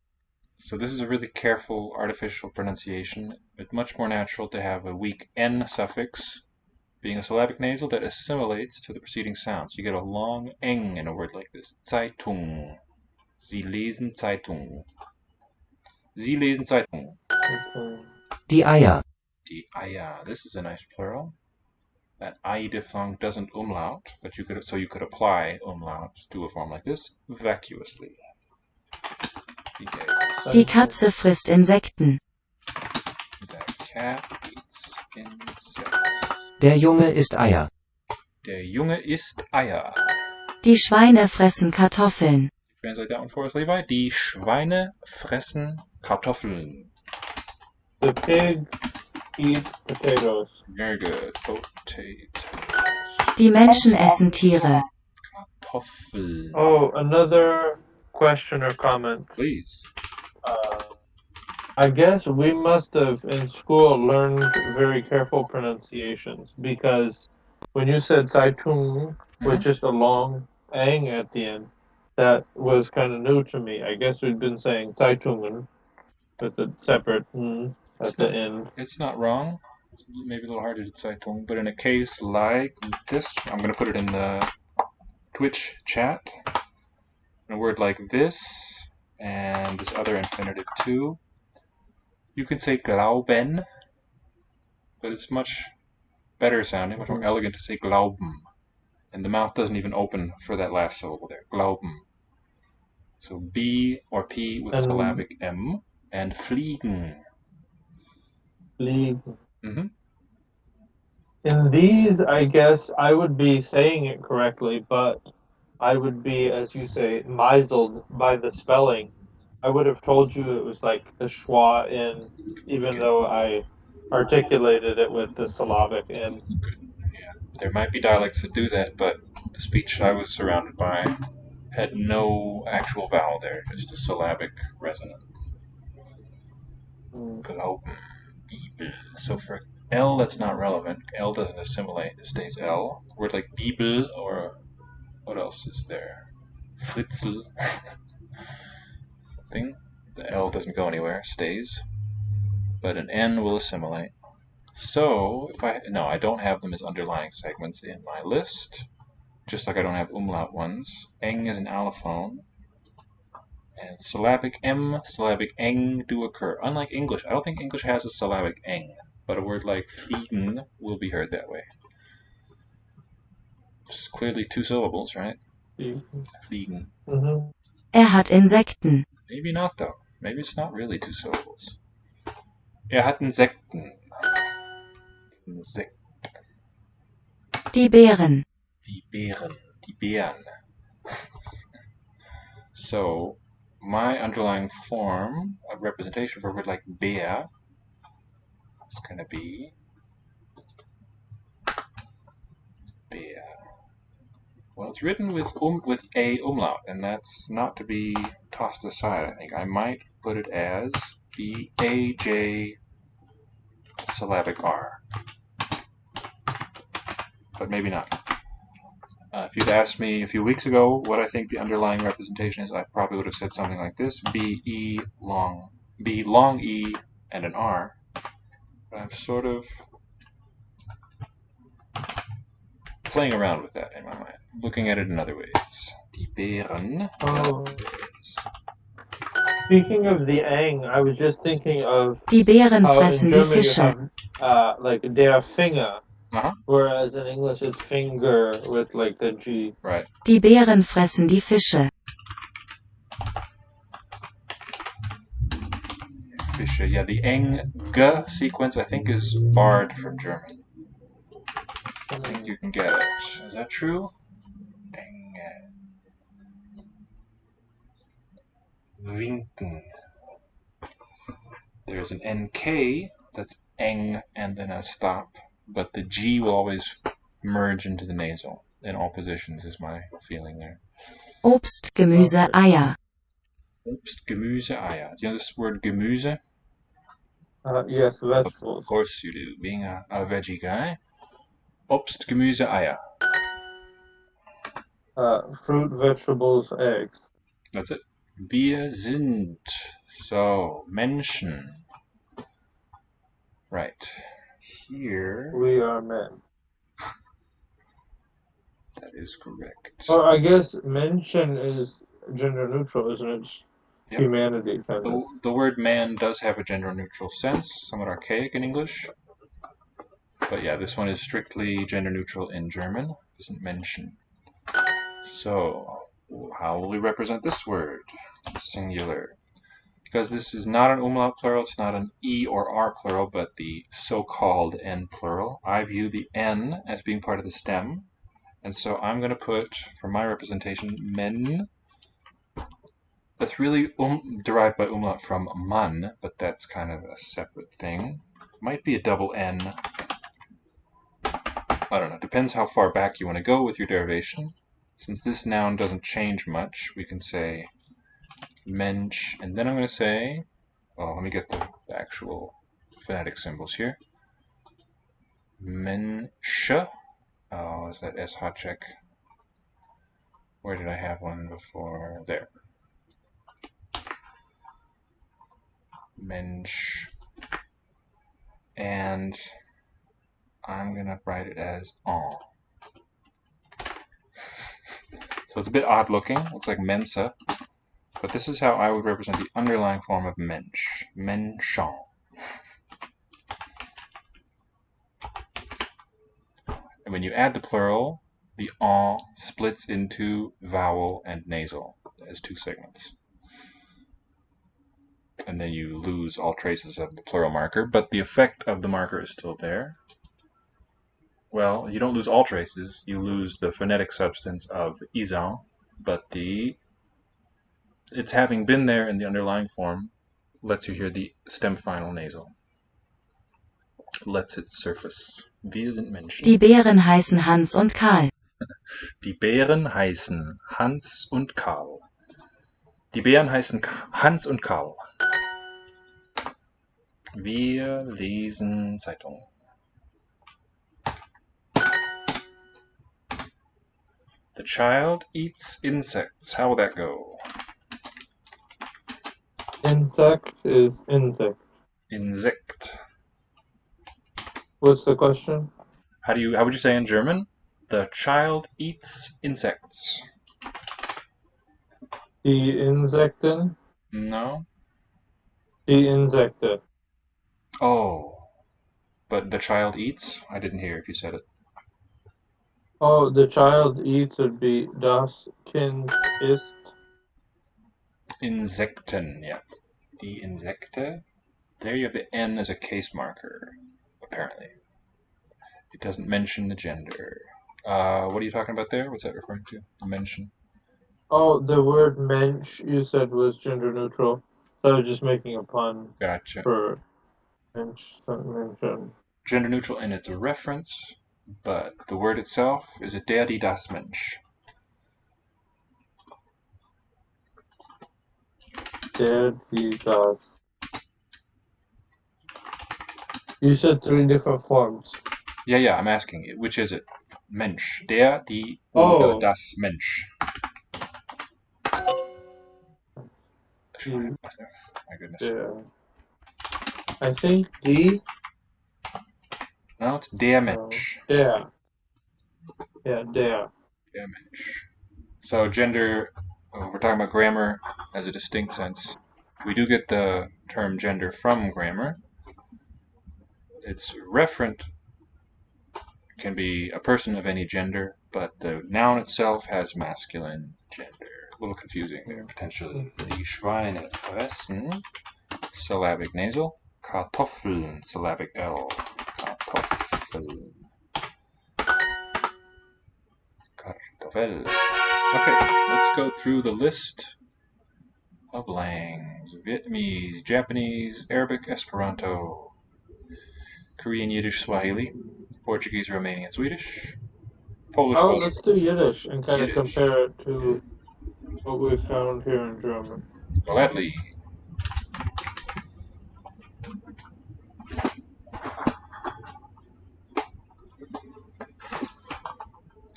So this is a really careful artificial pronunciation. It's much more natural to have a weak N suffix being a syllabic nasal that assimilates to the preceding sound. So you get a long eng in a word like this. Zeitung. Sie lesen Zeitung. Sie lesen Zeitung. Die Eier. Die Eier. This is a nice plural. That I diphthong doesn't umlaut, but you could apply umlaut to a form like this vacuously. Die Katze frisst Insekten. The cat eats insects. Der Junge isst Eier. Der Junge isst Eier. Die Schweine fressen Kartoffeln. Translate that one for us, Levi. Die Schweine fressen Kartoffeln. The pigs eat potatoes. Very good. Potatoes. Die Menschen essen Tiere. Kartoffeln. Oh, another question or comment. Please. I guess we must have in school learned very careful pronunciations, because when you said Zeitung with just a long ang at the end, that was kind of new to me. I guess we've been saying Zeitungen with a separate at the end. It's not wrong. It's maybe a little harder to Zeitung, but in a case like this, I'm going to put it in the Twitch chat. In a word like this, and this other infinitive too, you can say glauben, but it's much better sounding, much more elegant to say glauben. And the mouth doesn't even open for that last syllable there. Glauben. So B or P with syllabic M, and fliegen. Fliegen. Mm-hmm. In these, I guess I would be saying it correctly, but I would be, as you say, misled by the spelling. I would have told you it was like the schwa in, even though I articulated it with the syllabic in. Yeah, there might be dialects that do that, but the speech I was surrounded by had no actual vowel there, just a syllabic resonant. Glauben, Bibel. So for L, that's not relevant. L doesn't assimilate; it stays L. A word like Bibel, or what else is there? Fritzel. Something. The L doesn't go anywhere; stays. But an N will assimilate. So if I don't have them as underlying segments in my list. Just like I don't have umlaut ones. Eng is an allophone. And syllabic M, syllabic eng do occur. Unlike English, I don't think English has a syllabic eng, but a word like fliegen will be heard that way. It's clearly two syllables, right? Fliegen. Mm-hmm. Hat Insekten. Maybe not, though. Maybe it's not really two syllables. Hat Insekten. Insekt. Die Beeren. Die Beeren. Die Beeren. So, my underlying form of representation for a word like bear is going to be bear. Well, it's written with a umlaut, and that's not to be tossed aside, I think. I might put it as B-A-J syllabic R. But maybe not. If you'd asked me a few weeks ago what I think the underlying representation is, I probably would have said something like this: B long E and an R. But I'm sort of playing around with that in my mind, looking at it in other ways. Die Beeren. Oh. Speaking of the ang, I was just thinking of Die Beeren how in fressen die German you Fische. have like der Finger, Uh-huh. whereas in English it's finger with like the G. Right. Die Beeren fressen die Fische. Fische. Yeah, the eng g sequence I think is barred from German. I think you can get it. Is that true? Eng. Winken. There's an NK that's eng and then a stop, but the G will always merge into the nasal in all positions, is my feeling there. Obst, Gemüse, Eier. Obst, Gemüse, Eier. Do you know this word Gemüse? Yes, vegetables. Of course you do, being a veggie guy. Obst, Gemüse, Eier. Fruit, vegetables, eggs. That's it. Wir sind. So, Menschen. Right. Here. We are men. That is correct. Or I guess mention is gender neutral, isn't it? Yep. Humanity kind of. The word man does have a gender neutral sense, somewhat archaic in English. But yeah, this one is strictly gender neutral in German. Doesn't mention. So, how will we represent this word? Singular. Because this is not an umlaut plural, it's not an E or R plural, but the so-called N plural. I view the N as being part of the stem, And so I'm going to put, for my representation, men. That's really derived by umlaut from man, but that's kind of a separate thing. Might be a double N. I don't know. Depends how far back you want to go with your derivation. Since this noun doesn't change much, we can say Mensch. And then I'm going to say, well, let me get the actual phonetic symbols here. Mensch. Oh, is that S hot check? Where did I have one before? There. Mensch. And I'm going to write it as en. So it's a bit odd looking. Looks like Mensa. But this is how I would represent the underlying form of Mensch. Menschen. And when you add the plural, the en splits into vowel and nasal as two segments. And then you lose all traces of the plural marker, but the effect of the marker is still there. Well, you don't lose all traces, you lose the phonetic substance of isan, but it's having been there in the underlying form lets you hear the stem final nasal. Lets it surface. Wir sind Menschen. Die Bären heißen Hans und Karl. Die Bären heißen Hans und Karl. Die Bären heißen Hans und Karl. Wir lesen Zeitung. The child eats insects. How will that go? Insect is insect. Insekt. What's the question? How would you say in German? The child eats insects. Die Insekten? No. Die Insekte. Oh. But the child eats? I didn't hear if you said it. Oh, the child eats would be das Kind isst. Insekten, yeah. Die Insekte. There you have the N as a case marker, apparently. It doesn't mention the gender. What are you talking about there? What's that referring to? Mention. Oh, the word mensch you said was gender neutral. So I was just making a pun. Gotcha. For mention. Gender neutral in its reference, but the word itself is a der, die, das Mensch. Der, die, das. You said 3 different forms. Yeah, I'm asking you. Which is it? Mensch. Der, die, Oh. das Mensch. My goodness. Yeah. I think die. No, it's der Mensch. Der. Yeah, der. Der Mensch. So gender, we're talking about grammar as a distinct sense. We do get the term gender from grammar. Its referent can be a person of any gender, but the noun itself has masculine gender. A little confusing there, potentially. Die Schweine fressen, syllabic nasal. Kartoffeln, syllabic L. Kartoffeln. Kartoffel. Okay, let's go through the list of languages. Vietnamese, Japanese, Arabic, Esperanto, Korean, Yiddish, Swahili, Portuguese, Romanian, Swedish, Polish, Oh, Welsh. let's do Yiddish and kind Yiddish. of compare it to what we found here in German. Gladly.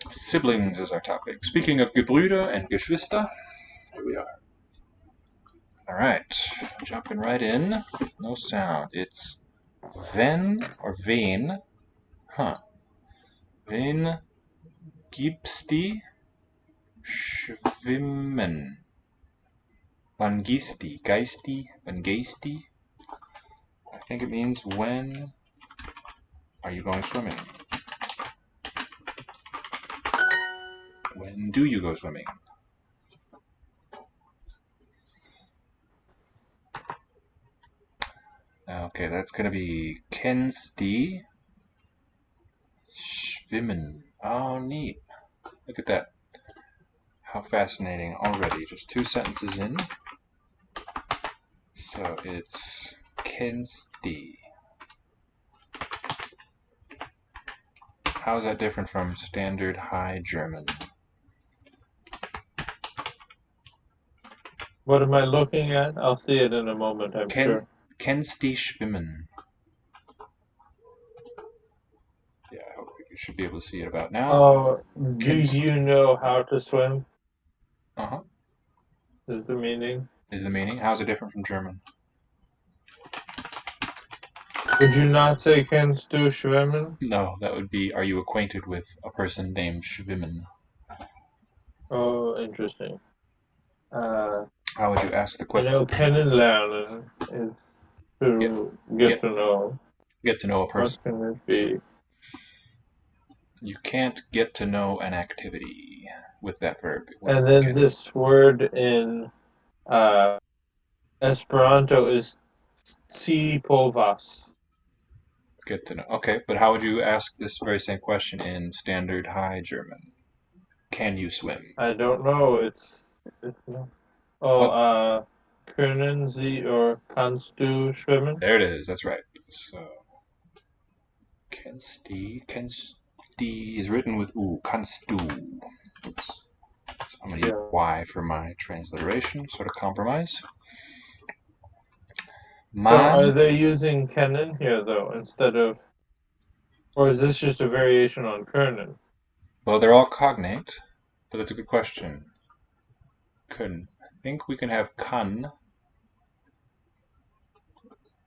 Siblings is our topic. Speaking of Gebrüder and Geschwister, here we are. Alright, jumping right in. No sound. It's wenn or wen. Wen gibt's die schwimmen? Wann gehst die? Geist die? Wann gehst die? I think it means when are you going swimming? When do you go swimming? Okay, that's going to be kennst die schwimmen. Oh, neat. Look at that. How fascinating already. Just 2 sentences in. So it's kennst die. How is that different from Standard High German? What am I looking at? I'll see it in a moment, I'm sure. Kennst die schwimmen? Yeah, I hope you should be able to see it about now. Oh, do you know how to swim? Uh-huh. Is the meaning. Is the meaning? How is it different from German? Would you not say kennst du schwimmen? No, that would be, are you acquainted with a person named Schwimmen? Oh, interesting. How would you ask the question? I know kennenlernen is to get to know. Get to know a person. What can it be? You can't get to know an activity with that verb. And then this word in Esperanto is si povas. Get to know. Okay, but how would you ask this very same question in Standard High German? Can you swim? I don't know. It's not. Oh, können Sie or kannst du schwimmen? There it is. That's right. So kennst die is written with u. Kannst du. Oops. So I'm going to use Y for my transliteration, sort of compromise. So are they using kennen here, though, instead of... Or is this just a variation on können? Well, they're all cognate, but that's a good question. Können. I think we can have kann.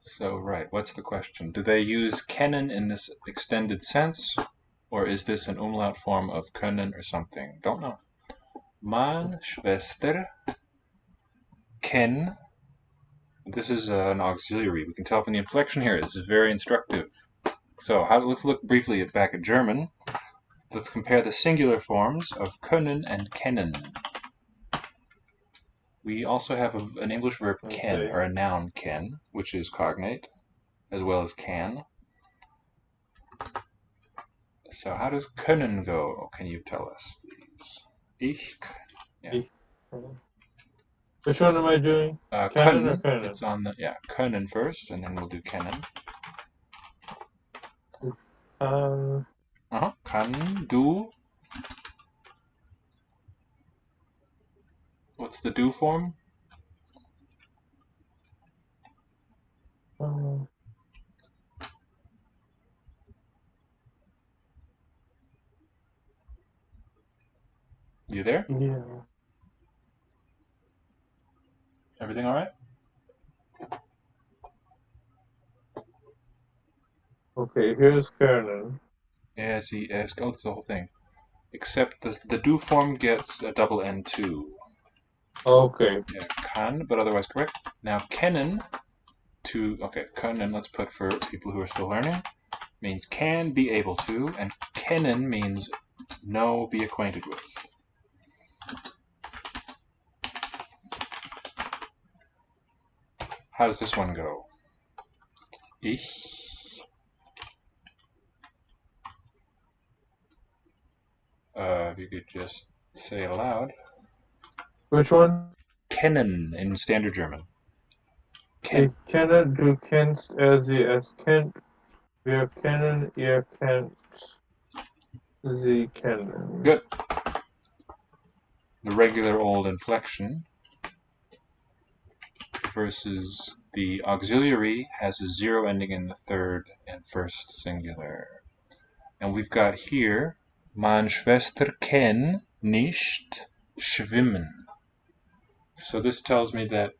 So, right, what's the question? Do they use kennen in this extended sense, or is this an umlaut form of können or something? Don't know. Meine Schwester kennt. This is an auxiliary. We can tell from the inflection here. This is very instructive. So let's look briefly back at German. Let's compare the singular forms of können and kennen. We also have an English verb ken, or a noun ken, which is cognate, as well as can. So how does können go? Can you tell us, please? Ich. Yeah. Which one am I doing? Kennen or können? It's on the, können first, and then we'll do kennen. Kann du. What's the do form? You there? Yeah. Everything all right? Okay, here's können. S-E-S. Oh, that's the whole thing. Except the do form gets a double N too. Okay. Yeah, kann, but otherwise correct. Now kennen, können, let's put for people who are still learning, means can, be able to, and kennen means know, be acquainted with. How does this one go? Ich. If you could just say it aloud. Which one? Kennen in Standard German. Ich kenne, du kennst, sie es kennt, wir kennen, ihr kennt, sie kennen. Good. The regular old inflection versus the auxiliary has a zero ending in the third and first singular. And we've got here, meine Schwester kann nicht schwimmen. So this tells me that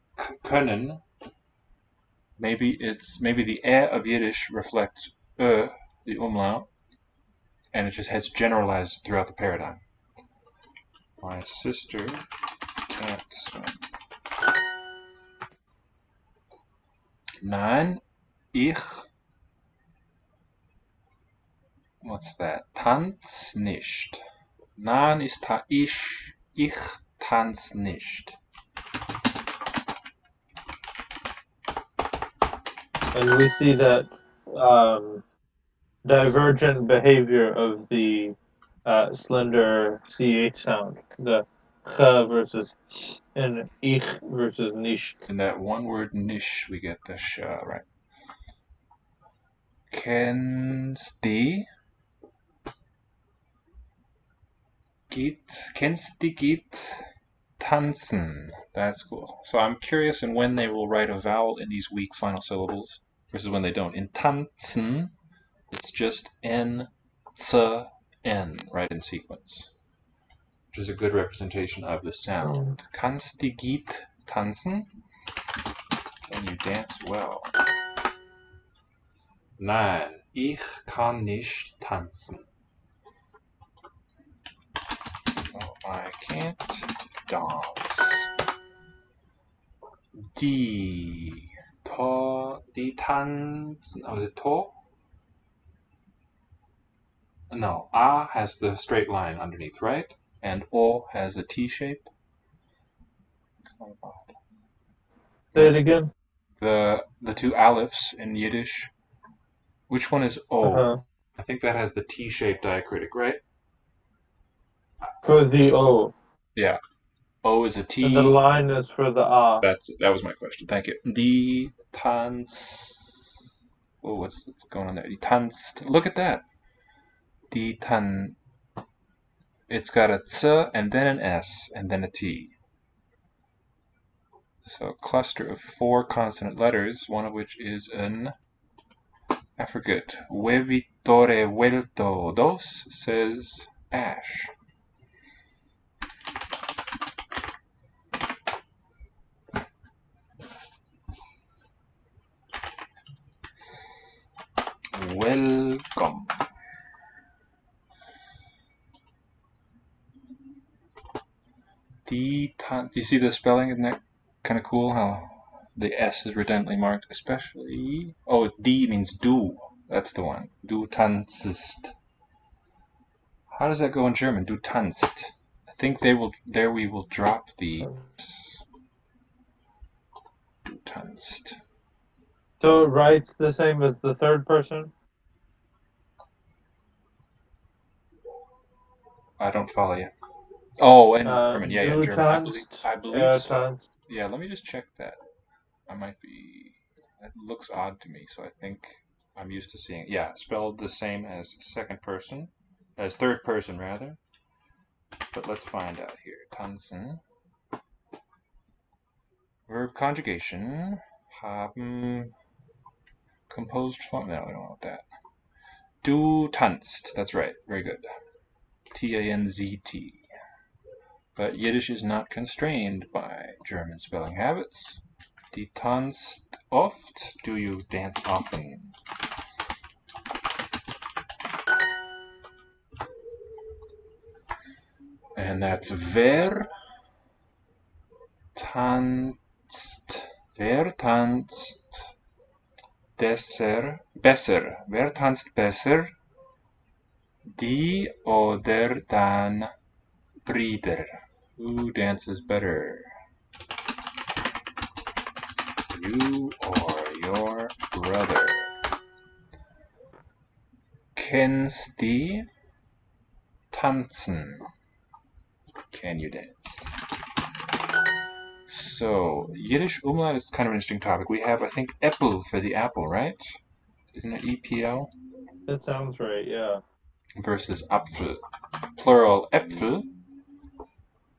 können, maybe the of Yiddish reflects the umlaut, and it just has generalized throughout the paradigm. My sister can't swim. Nein, ich. What's that? Tanz nicht. Nein ist ich tanz nicht. And we see that divergent behavior of the slender ch sound. The ch versus and ich versus nicht. In that one word niche, we get the sh, right? Kennst du geht tanzen? That's cool. So I'm curious in when they will write a vowel in these weak final syllables versus when they don't. In tanzen, it's just N, C, N, right in sequence, which is a good representation of the sound. Kannst du gut tanzen? Can you dance well? Nein, ich kann nicht tanzen. No, I can't dance. Die tanzen. Oh, is it to? No, A has the straight line underneath, right? And O has a T shape. Say it again. The two alepphs in Yiddish. Which one is O? I think that has the T-shaped diacritic, right? For the O. Yeah. O is a T. And the line is for the A. That was my question. Thank you. Die tanz. Oh, what's going on there? Die tanzt. Look at that. Die tan. It's got a ts and then an s and then a t. So a cluster of 4 consonant letters, one of which is an. I forget. Huevitore vuelto dos says ash. Welcome. Do you see the spelling? Isn't that kind of cool how the S is redundantly marked? Especially. Oh, D means do. That's the one. Du tanzst. How does that go in German? Du tanzt. I think we will drop the S. Du tanzt. So it writes the same as the third person? I don't follow you. Oh, in German. Yeah, Du German. tanzt, I believe so. tanzt. Yeah, let me just check that. I might be. That looks odd to me, so I think I'm used to seeing it. Yeah, spelled the same as third person rather. But let's find out here. Tanzen. Verb conjugation. Haben. Composed form. No, we don't want that. Du tanzt. That's right. Very good. T-A-N-Z-T. But Yiddish is not constrained by German spelling habits. Die tanzt oft. Do you dance often? And that's wer tanzt. Wer tanzt besser. Wer tanzt besser? Die oder dein Bruder. Who dances better? You or your brother? Kennst du tanzen? Can you dance? So, Yiddish umlaut is kind of an interesting topic. We have, I think, Äppel for the apple, right? Isn't it EPL? That sounds right, yeah. Versus Apfel. Plural Äpfel,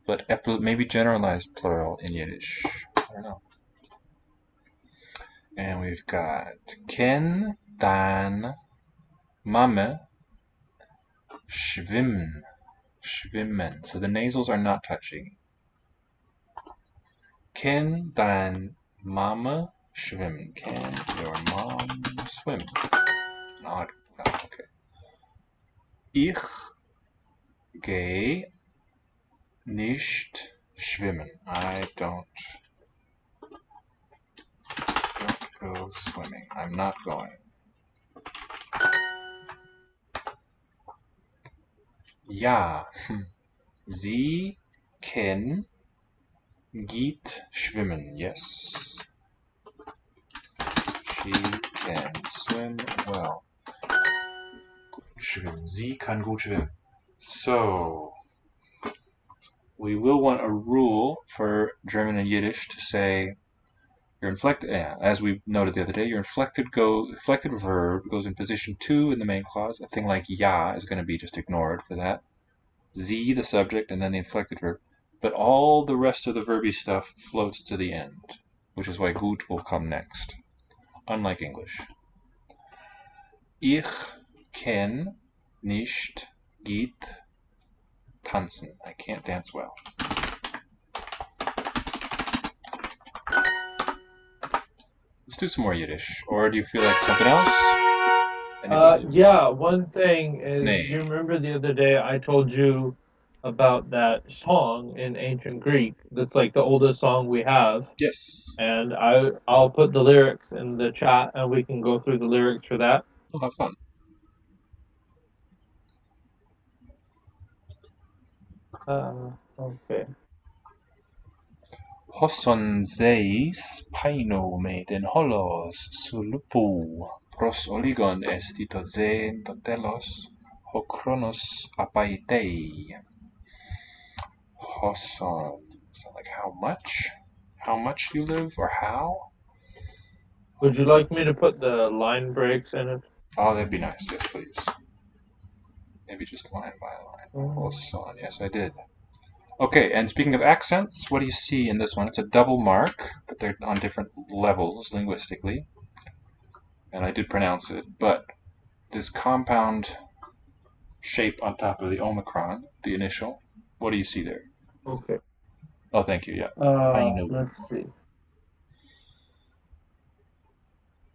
but Äppel may be generalized plural in Yiddish. I don't know. And we've got Ken, Dan, Mame, Schwimmen. Schwimmen. So the nasals are not touching. Can dein Mama schwimmen? Can your mom swim? Not okay. Ich gehe nicht schwimmen. I don't go swimming. I'm not going. Ja, sie kann gut schwimmen. Yes. She can swim well. Gut schwimmen. Sie kann gut schwimmen. So, we will want a rule for German and Yiddish to say your inflected, as we noted the other day, your inflected verb goes in position 2 in the main clause. A thing like ja is going to be just ignored for that. Sie, the subject, and then the inflected verb. But all the rest of the verby stuff floats to the end, which is why gut will come next, unlike English. Ich kann nicht gut tanzen. I can't dance well. Let's do some more Yiddish. Or do you feel like something else? Yeah, one thing is, Nee. you remember the other day I told you about that song in ancient Greek that's like the oldest song we have. Yes. And I'll put the lyrics in the chat and we can go through the lyrics for that. We'll have fun. Okay. Hoson zeis paino me den holos sulupu pros oligon estito zen totelos hokronos apaitei. Hoson. So like how much? How much you live or how? Would you like me to put the line breaks in it? Oh, that'd be nice. Yes, please. Maybe just line by line. Hoson. Yes, I did. Okay, and speaking of accents, what do you see in this one? It's a double mark, but they're on different levels linguistically. And I did pronounce it, but this compound shape on top of the omicron, the initial, what do you see there? Okay. Oh, thank you, yeah. Let's see.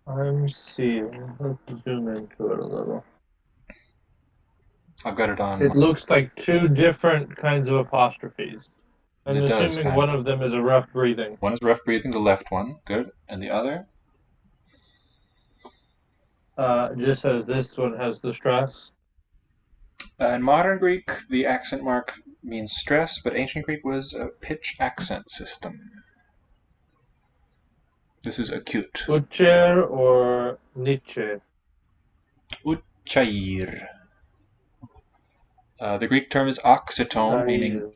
I'm seeing. Let's zoom into it a little. I've got it on. It looks like two different kinds of apostrophes. I'm assuming one of them is a rough breathing. One is rough breathing, the left one. Good. And the other? Just as this one has the stress. In modern Greek, the accent mark means stress, but ancient Greek was a pitch accent system. This is acute. Ucher or Nietzsche? Uchair. The Greek term is oxytone, meaning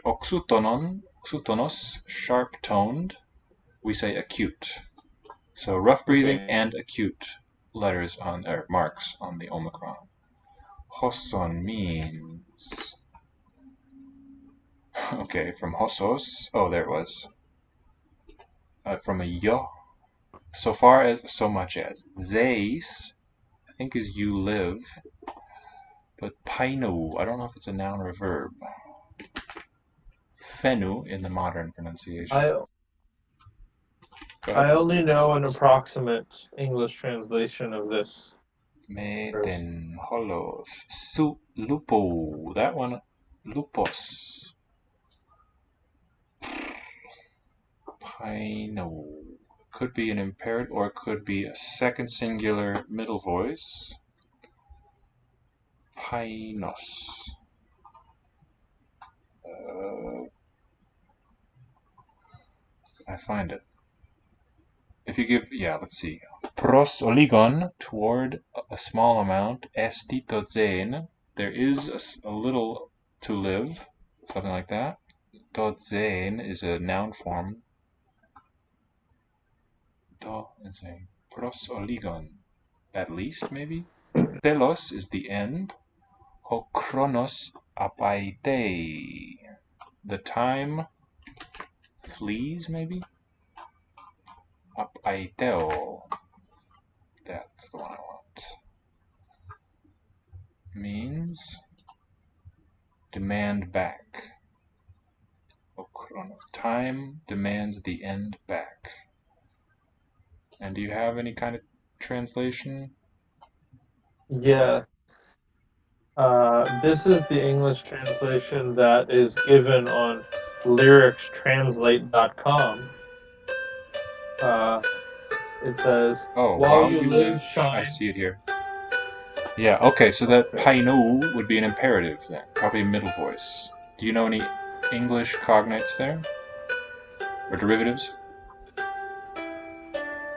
oxytonos, sharp-toned. We say acute. So rough breathing and acute letters on, or marks on the omicron. Hoson means... Okay, from hosos, oh, there it was. From a yo, so far as, so much as. Zeis, I think is you live. But painu, I don't know if it's a noun or a verb. Fenu in the modern pronunciation. I only know an approximate English translation of this. Me den holos. Su lupo. That one, lupos. Painu. Could be an imperative or it could be a second singular middle voice. Painos. I find it. If you give, let's see. Pros oligon, toward a small amount. Estito zen, there is a little to live. Something like that. Dot zen is a noun form. Do is a pros oligon. At least, maybe. Telos is the end. Hokronos apaitei. The time flees, maybe? Apaiteo. That's the one I want. Means demand back. Okronos. Time demands the end back. And do you have any kind of translation? Yeah. This is the English translation that is given on lyricstranslate.com. It says, while you live, shine. I see it here. Yeah, okay, so that painu would be an imperative then, probably a middle voice. Do you know any English cognates there? Or derivatives?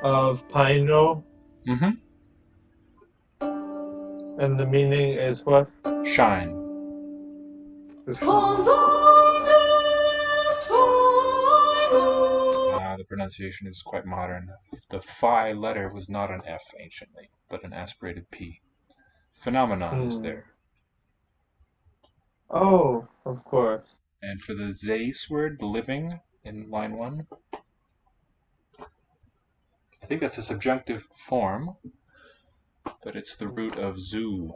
Of paino? Mm-hmm. And the meaning is what? Shine. The pronunciation is quite modern. The phi letter was not an F anciently, but an aspirated P. Phenomenon is there. Oh, of course. And for the Zeis word, living, in line 1, I think that's a subjunctive form, but it's the root of zoo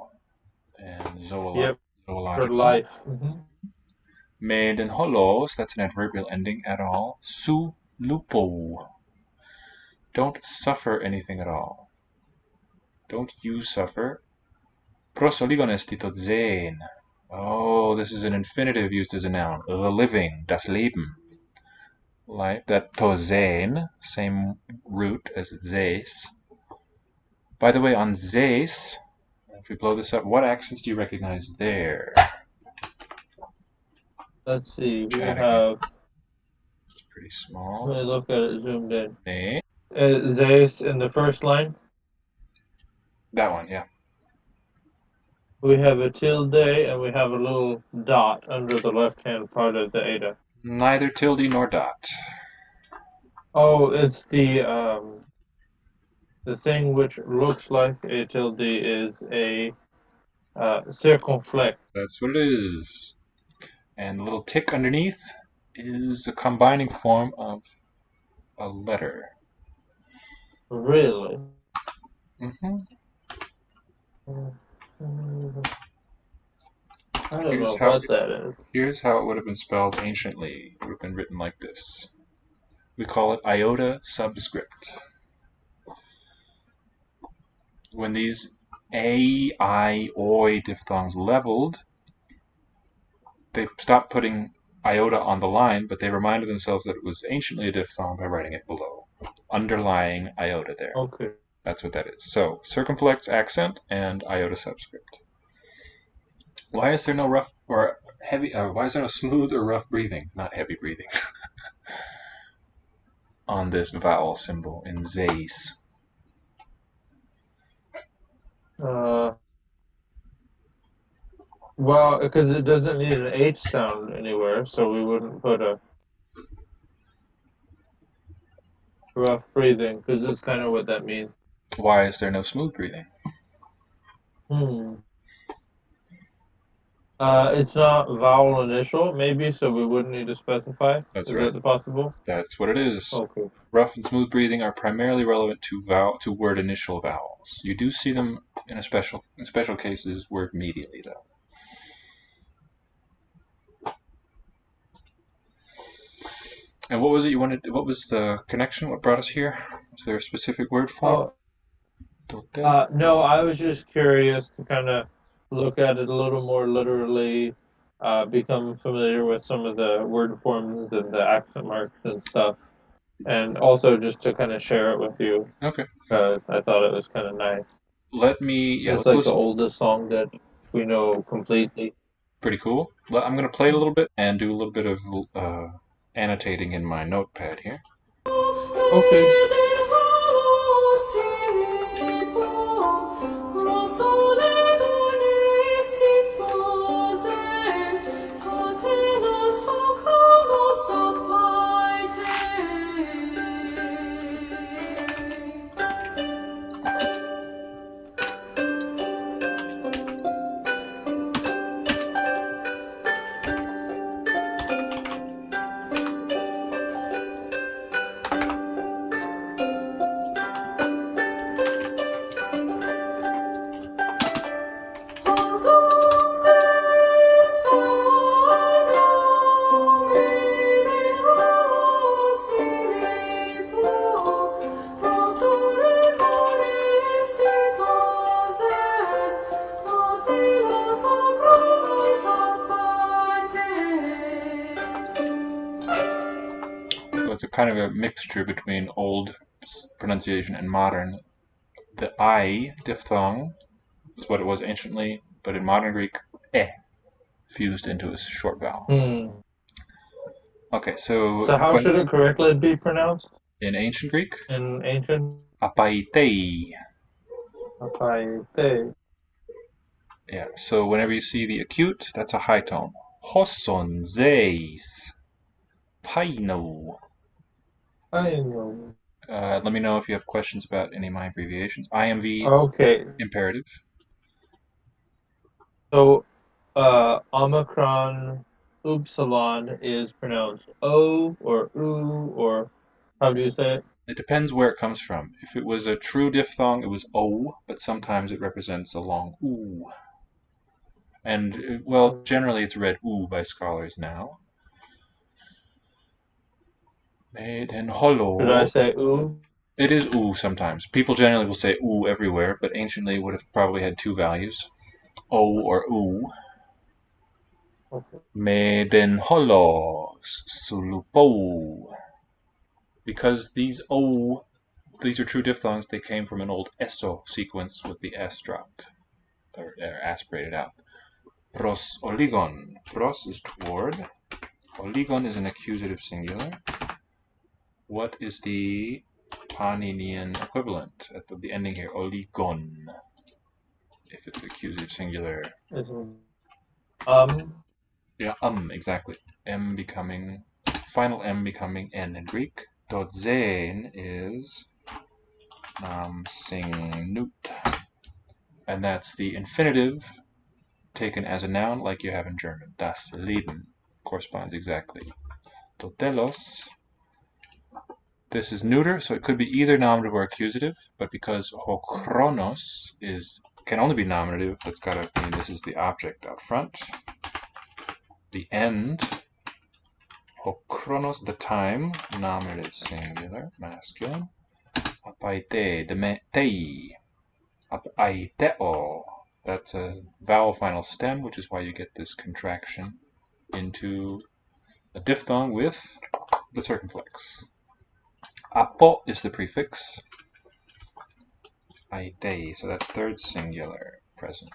and Yep, zoological. for life. Maiden holos, that's an adverbial ending at all. Su lupo. Don't suffer anything at all. Don't you suffer. Prosoligones titot zein. Oh, this is an infinitive used as a noun. The living, das Leben. Like that to zein, same root as zeis. By the way, on zeis, if we blow this up, what accents do you recognize there? Let's see. We have. It's pretty small. Let me look at it zoomed in. Nee. Zeist in the first line. That one, yeah. We have a tilde and we have a little dot under the left-hand part of the eta. Neither tilde nor dot. Oh, it's the thing which looks like a tilde is a circumflex. That's what it is. And the little tick underneath is a combining form of a letter. Really? Mm-hmm. I don't know what that is. Here's how it would have been spelled anciently. It would have been written like this. We call it iota subscript. When these a, I, oi diphthongs leveled, they stopped putting iota on the line, but they reminded themselves that it was anciently a diphthong by writing it below. Underlying iota there. Okay. That's what that is. So, circumflex accent and iota subscript. Why is there no rough or heavy, why is there no smooth or rough breathing, not heavy breathing, on this vowel symbol in zeis? Well, because it doesn't need an H sound anywhere, so we wouldn't put a rough breathing, because that's kind of what that means. Why is there no smooth breathing? It's not vowel initial, maybe, so we wouldn't need to specify. That's is right. That possible? That's what it is. Okay. Rough and smooth breathing are primarily relevant to word initial vowels. You do see them in special cases word medially, though. And what was it you wanted? What was the connection? What brought us here? Was there a specific word form? No, I was just curious to kind of look at it a little more literally, become familiar with some of the word forms and the accent marks and stuff, and also just to kind of share it with you. Okay. Because I thought it was kind of nice. It's like the oldest song that we know completely. Pretty cool. I'm going to play it a little bit and do a little bit of annotating in my notepad here. Okay. It's a kind of a mixture between old pronunciation and modern. The I diphthong is what it was anciently, but in modern Greek, fused into a short vowel. Okay, so how should it correctly be pronounced? In ancient Greek? In ancient? Apaitei. Apaitei. Yeah, so whenever you see the acute, that's a high tone. Hoson zeis. Paino. I know. Let me know if you have questions about any of my abbreviations. IMV Okay. imperative. So, Omicron upsilon is pronounced O or U, or how do you say it? It depends where it comes from. If it was a true diphthong, it was O, but sometimes it represents a long oo. And, well, generally it's read oo by scholars now. Then holo. Should I say U? It is oo sometimes. People generally will say oo everywhere, but anciently it would have probably had two values, o or oo. Okay. Then holo sulupo. Because these are true diphthongs, they came from an old eso sequence with the s dropped, or aspirated out. Pros oligon. Pros is toward. Oligon is an accusative singular. What is the Paninian equivalent at the ending here? Oligon. If it's accusative singular. Yeah, exactly. Final M becoming N in Greek. Dodzein is singnut. And that's the infinitive taken as a noun like you have in German. Das Leben corresponds exactly. Totelos. This is neuter, so it could be either nominative or accusative, but because ho chronos can only be nominative, that's got to mean this is the object out front. The end, ho chronos, the time, nominative singular, masculine. Apaite, the tei. Apaiteo. That's a vowel final stem, which is why you get this contraction into a diphthong with the circumflex. Apo is the prefix. Aite, so that's third singular, present.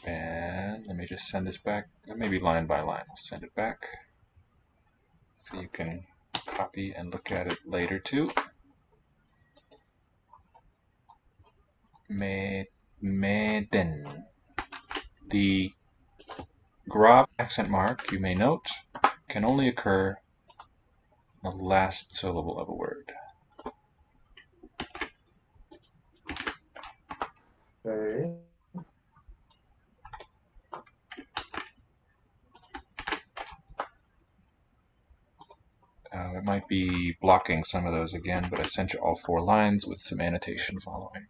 And let me just send this back, maybe line by line. I'll send it back so you can copy and look at it later too. Meden. The grave accent mark, you may note, can only occur in the last syllable of a word. Okay. It might be blocking some of those again, but I sent you all 4 lines with some annotation following.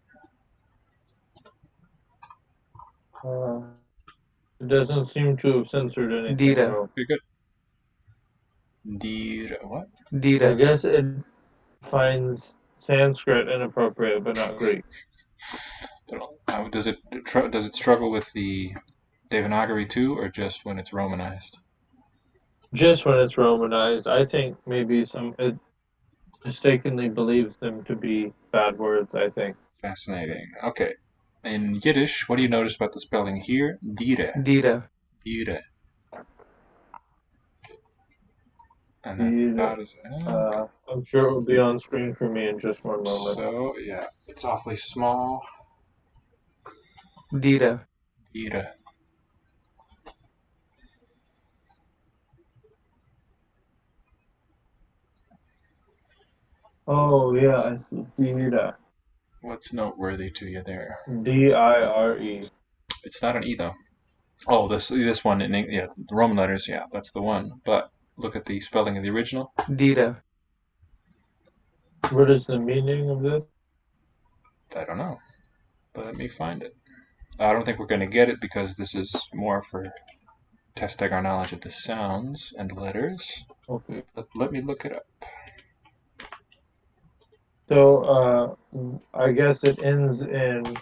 It doesn't seem to have censored anything. Dira. Though. Very good. What? I Dira. guess it finds Sanskrit inappropriate, but not Greek. Does it struggle with the Devanagari too, or just when it's Romanized? Just when it's Romanized, I think maybe it mistakenly believes them to be bad words. I think. Fascinating. Okay. In Yiddish, what do you notice about the spelling here? Dire. Dira. Dire. And then about as I'm sure it will be on screen for me in just one moment. so yeah, it's awfully small. Dira. Dire. Oh yeah, I see. Dira. What's noteworthy to you there? Dire. It's not an E though. Oh, this one in the Roman letters, yeah, that's the one. But look at the spelling of the original. Dira. What is the meaning of this? I don't know, but let me find it. I don't think we're going to get it because this is more for testing our knowledge of the sounds and letters. Okay. But let me look it up. So I guess it ends in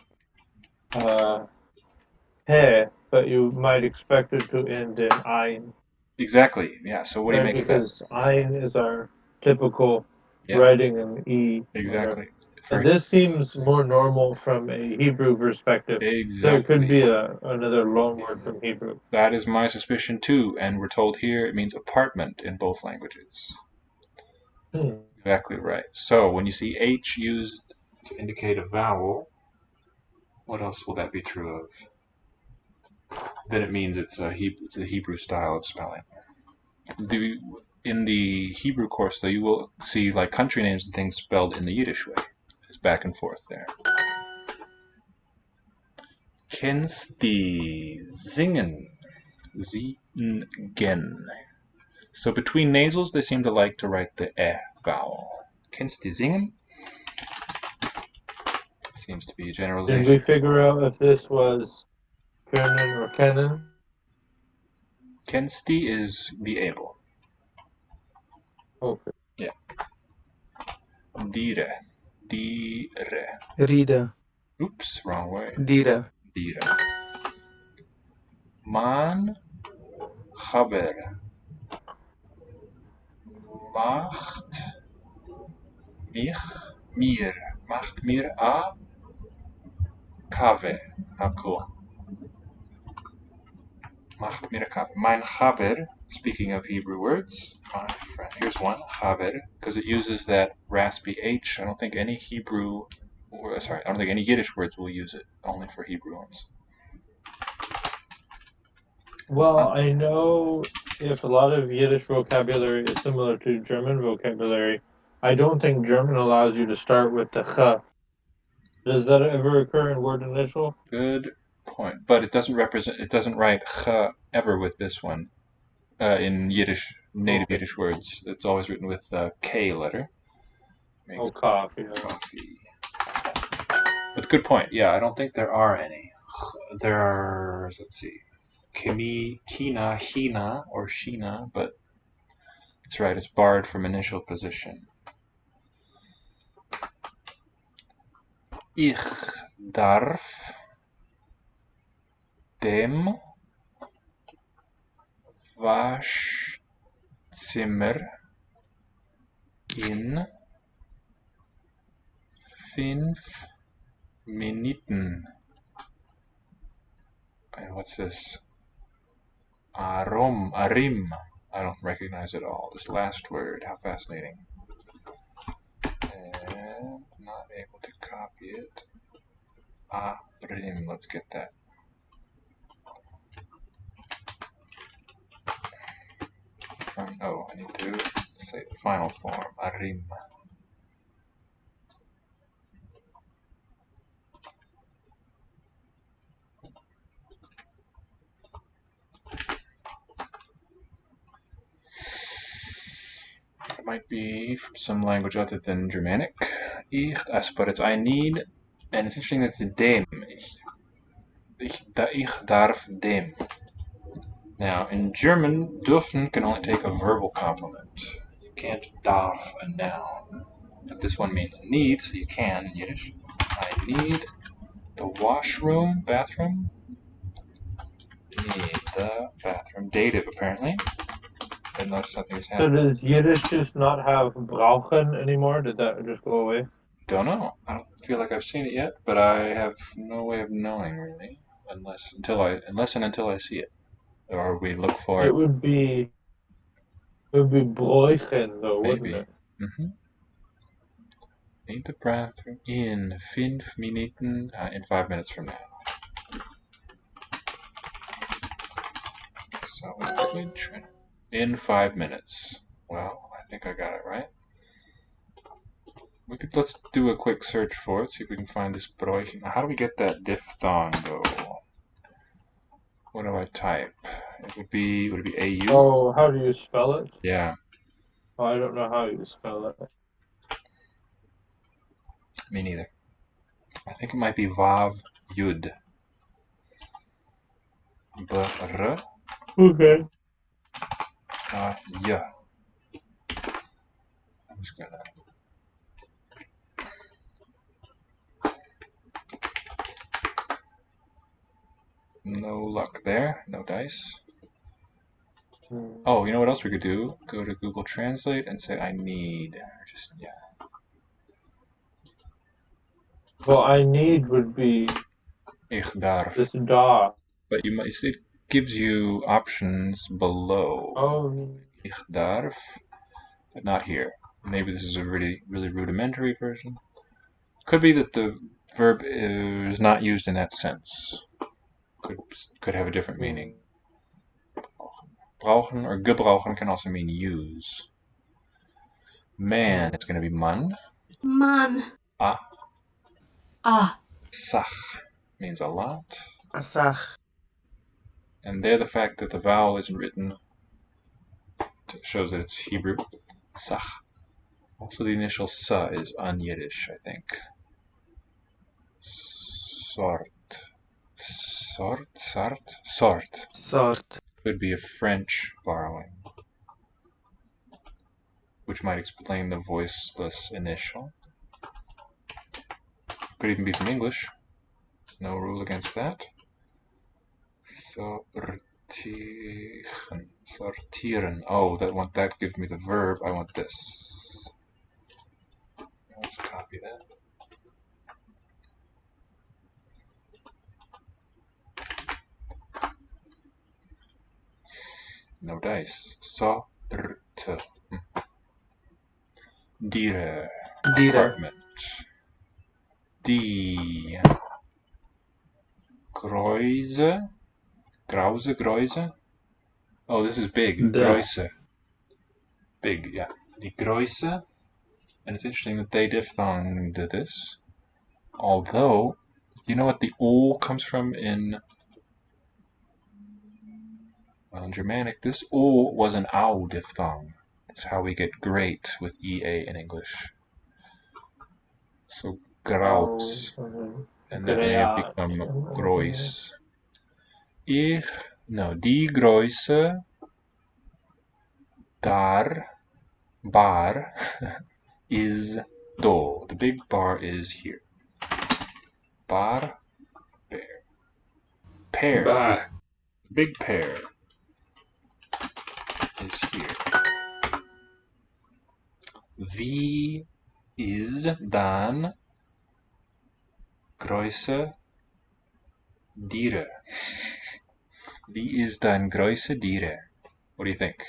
he, but you might expect it to end in ein. Exactly. Yeah. So what do you make of that? Because ein is our typical Yeah. writing in E. Exactly. And this seems more normal from a Hebrew perspective. Exactly. So it could be another loan word from Hebrew. That is my suspicion too, and we're told here it means apartment in both languages. Exactly right. So when you see H used to indicate a vowel, What else will that be true of? Then it means it's a Hebrew style of spelling. In the Hebrew course, though, you will see like country names and things spelled in the Yiddish way. It's back and forth there. Kennst die singen? Singen. So between nasals, they seem to like to write the e vowel. Kennst die singen? Seems to be a generalization. Did we figure out if this was German or kennen? Kennst die is be able. Okay. Yeah. Dire. Dire. Rida. Oops, wrong way. Dira. Dire. Man Haber macht mir a kave. How cool. Macht mir a kave. Mein Haber, speaking of Hebrew words, my friend. Here's one, Haber, because it uses that raspy H. I don't think any Yiddish words will use it, only for Hebrew ones. Well, I know if a lot of Yiddish vocabulary is similar to German vocabulary, I don't think German allows you to start with the ch. Does that ever occur in word initial? Good point. But it doesn't write ch ever with this one in Yiddish, native Yiddish words. It's always written with the K letter. Oh, coffee. Coffee. But good point. Yeah, I don't think there are any. There are, let's see, Kimi, Kina, Hina, or Shina, but it's right, it's barred from initial position. Ich darf dem Waschzimmer in 5 Minuten. And what's this? Arim. I don't recognize it all. This last word, how fascinating. And not able to copy it. Arim, let's get that. I need to say the final form. Arim. It might be from some language other than Germanic. But it's I need, and it's interesting that it's dem. Ich darf dem. Now, in German, dürfen can only take a verbal complement. You can't darf a noun. But this one means need, so you can in Yiddish. I need the washroom, bathroom. Need the bathroom. Dative, apparently. Unless something's So happened. does Yiddish just not have brauchen anymore? Did that just go away? Don't know. I don't feel like I've seen it yet, but I have no way of knowing really, unless and until I see it, or we look for it. It would be bräuchen though, Maybe. wouldn't it? Mm-hmm. Need the bathroom in 5 Minuten, in 5 minutes from now. So in 5 minutes. Well, I think I got it right. Let's do a quick search for it, see if we can find this bräuchen. How do we get that diphthong though? What do I type? Would it be AU? Oh, how do you spell it? Yeah. Oh, I don't know how you spell it. Me neither. I think it might be Vav Yud. B-R. Okay. Yeah. I'm just gonna. No luck there. No dice. Oh, you know what else we could do? Go to Google Translate and say I need. Well, I need would be Ich darf. this da. But it gives you options below. Oh. Ich darf, but not here. Maybe this is a really, really rudimentary version. Could be that the verb is not used in that sense. Could have a different meaning. Brauchen or gebrauchen can also mean use. Man is going to be man. Man. Sach means a lot. Asach. And there the fact that the vowel isn't written shows that it's Hebrew. Sach. Also the initial sa is un-Yiddish, I think. Sort. Could be a French borrowing, which might explain the voiceless initial. Could even be from English. No rule against that. Sortieren. Oh, that gives me the verb. I want this. Let's copy that. No dice. Dire. Apartment. Die Größe. Größe. Oh, this is big. Größe. Big, yeah. Die Größe. And it's interesting that they diphthong did this. Although, do you know what the O comes from in Germanic? This O was an OW diphthong. That's how we get great with EA in English. So, Graus. And that may have become Grois. Die Größe bar is do. The big bar is here. Bar, bear. Pear. Bar. Big pear is here. Wie is dan Größe dire? Wie is dan Größe dire? What do you think?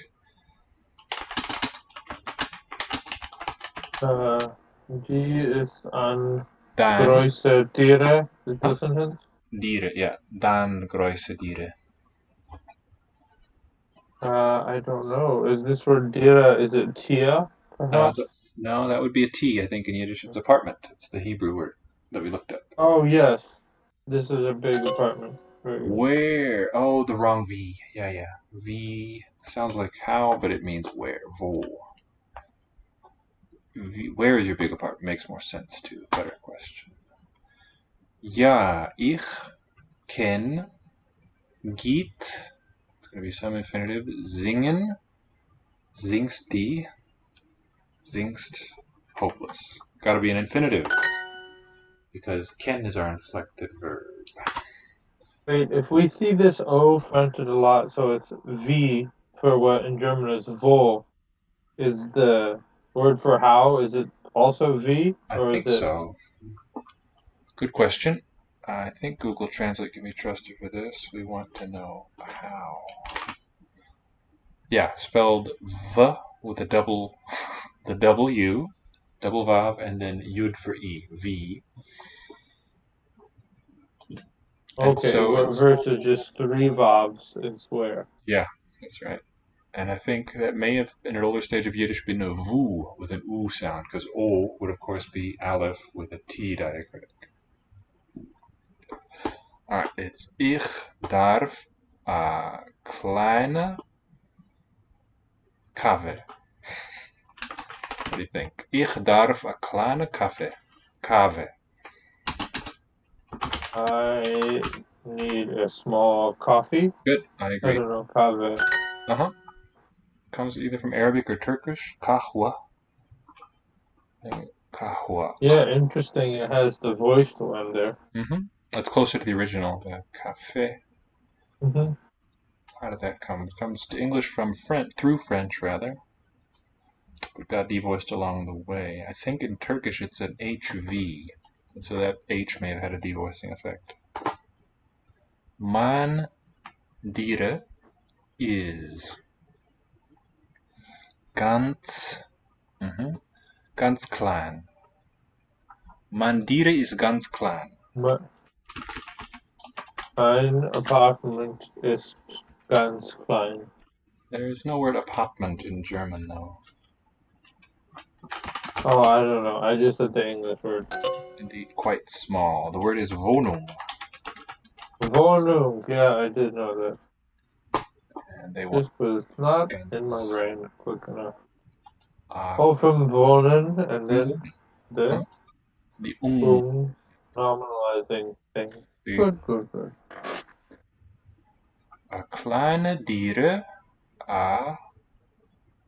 Die ist an Größe Tiere, is the sentence? Dire, yeah. Dan Größe dire. I don't know. Is this for Dira? Is it Tia? No, that would be a T, I think, in Yiddish. It's apartment. It's the Hebrew word that we looked at. Oh, yes. This is a big apartment. Where? Oh, the wrong V. Yeah. V sounds like how, but it means where. Wo. Where is your big apartment? Makes more sense, too. Better question. Ja, ich kenn geht. It's going to be some infinitive. Singen. Singst die. Singst. Hopeless. Got to be an infinitive. Because ken is our inflected verb. Wait, if we see this O fronted a lot, so it's V for what in German is wo, is the word for how, is it also V? I think so. Good question. I think Google Translate can be trusted for this. We want to know how. Yeah, spelled V with the double U, double Vav, and then Yud for E, V. Okay, so versus just 3 Vavs is where. Yeah, that's right. And I think that may have, in an older stage of Yiddish, been a vu with an U sound, because O would, of course, be Aleph with a T diacritic. Alright, it's Ich darf a kleine Kaffee. What do you think? Ich darf a kleine Kaffee. Kaffee. I need a small coffee. Good, I agree. I don't know, kahve. Comes either from Arabic or Turkish. Kahwa. Kahwa. Yeah, interesting. It has the voiced one there. That's closer to the original, the café. How did that come? It comes to English from through French, rather. But got devoiced along the way. I think in Turkish it's an HV. And so that H may have had a devoicing effect. Man dire is ganz klein. Mandire ist ganz klein. Mein Apartment ist ganz klein. There's no word apartment in German, though. Oh, I don't know. I just said the English word. Indeed, quite small. The word is Wohnung. Wohnung. Yeah, I did know that. And they This was not ganz. in my brain quick enough. From wohnen and then the nominalizing thing. Good. A kleine diere, a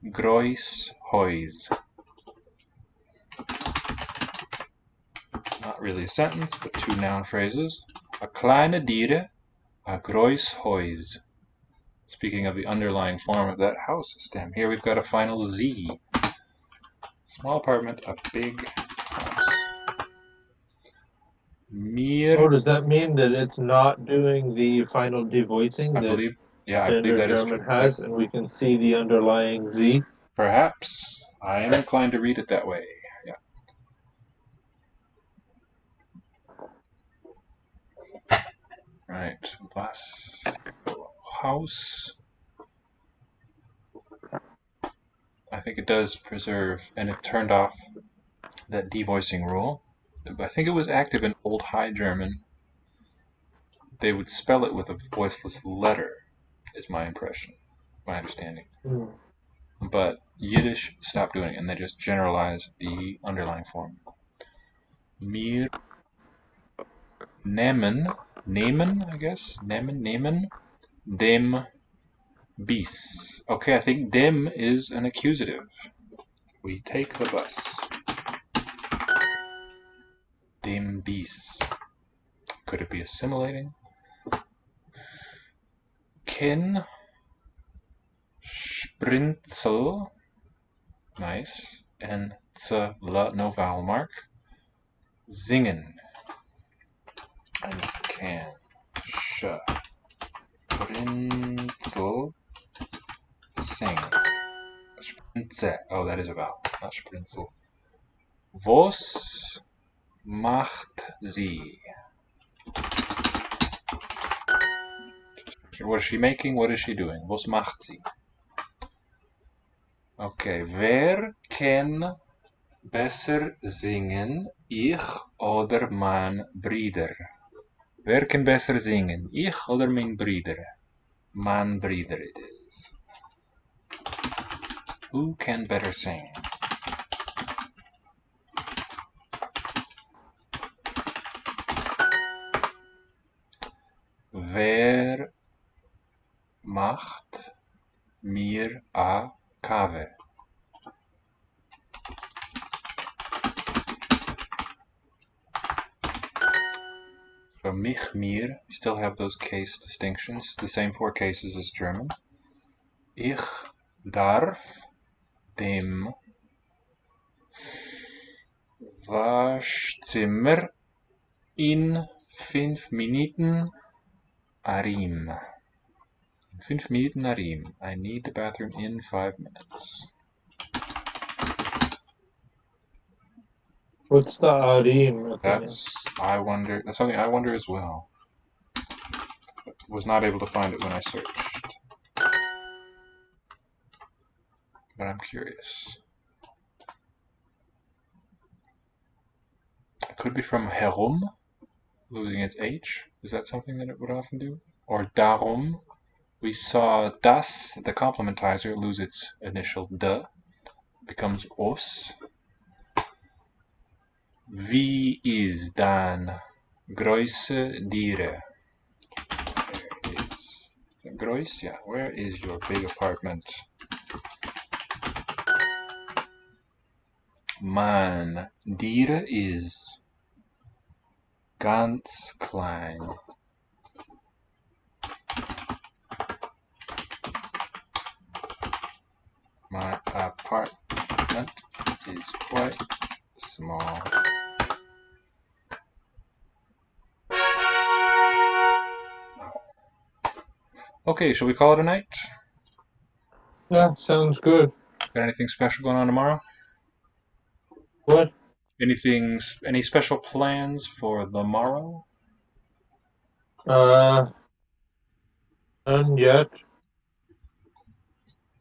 groß Huis. Not really a sentence, but two noun phrases. A kleine diere, a groß Huis. Speaking of the underlying form of that house stem, here we've got a final Z. Small apartment, a big house. Mir. Does that mean that it's not doing the final devoicing I that believe standard that is German true. has, and we can see the underlying Z? Perhaps. I am inclined to read it that way. Yeah. Right. Was house. I think it does preserve, and it turned off that devoicing rule. I think it was active in Old High German. They would spell it with a voiceless letter, is my impression, my understanding. But Yiddish stopped doing it, and they just generalized the underlying form. Mir nehmen, I guess, nehmen, dem bis. Okay, I think dem is an accusative. We take the bus. Dem bis. Could it be assimilating? Kin Sprinzel. Nice. And la, no vowel mark. Singen. And it's can. Sprinzel. Sing. Sprinze. Oh, that is a vowel, not Sprinzel. Was macht sie? What is she making? What is she doing? Was macht sie? Okay, wer kann besser singen, ich oder mein Bruder? Wer kann besser singen, ich oder mein Bruder? Mein Bruder it is. Who can better sing? Wer macht mir a Kaffee? So mich, mir, we still have those case distinctions, the same four cases as German. Ich darf dem Waschzimmer in 5 Minuten Arim. 5 Minuten Arim. I need the bathroom in 5 minutes. What's the Arim? That's something I wonder as well. Was not able to find it when I searched. But I'm curious. It could be from herum, losing its H. Is that something that it would often do? Or darum. We saw das, the complementizer, lose its initial d. Becomes os. Wie ist dein große Diere? Where is groß? Yeah, where is your big apartment? Mein Diere is ganz klein. My apartment is quite small. Okay, shall we call it a night? Yeah, sounds good. Got anything special going on tomorrow? What? Any special plans for the morrow? None yet.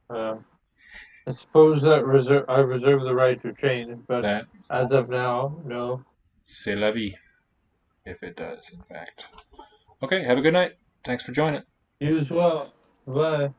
I suppose that I reserve the right to change, but as of now, no. C'est la vie, if it does, in fact. Okay, have a good night. Thanks for joining. You as well. Bye.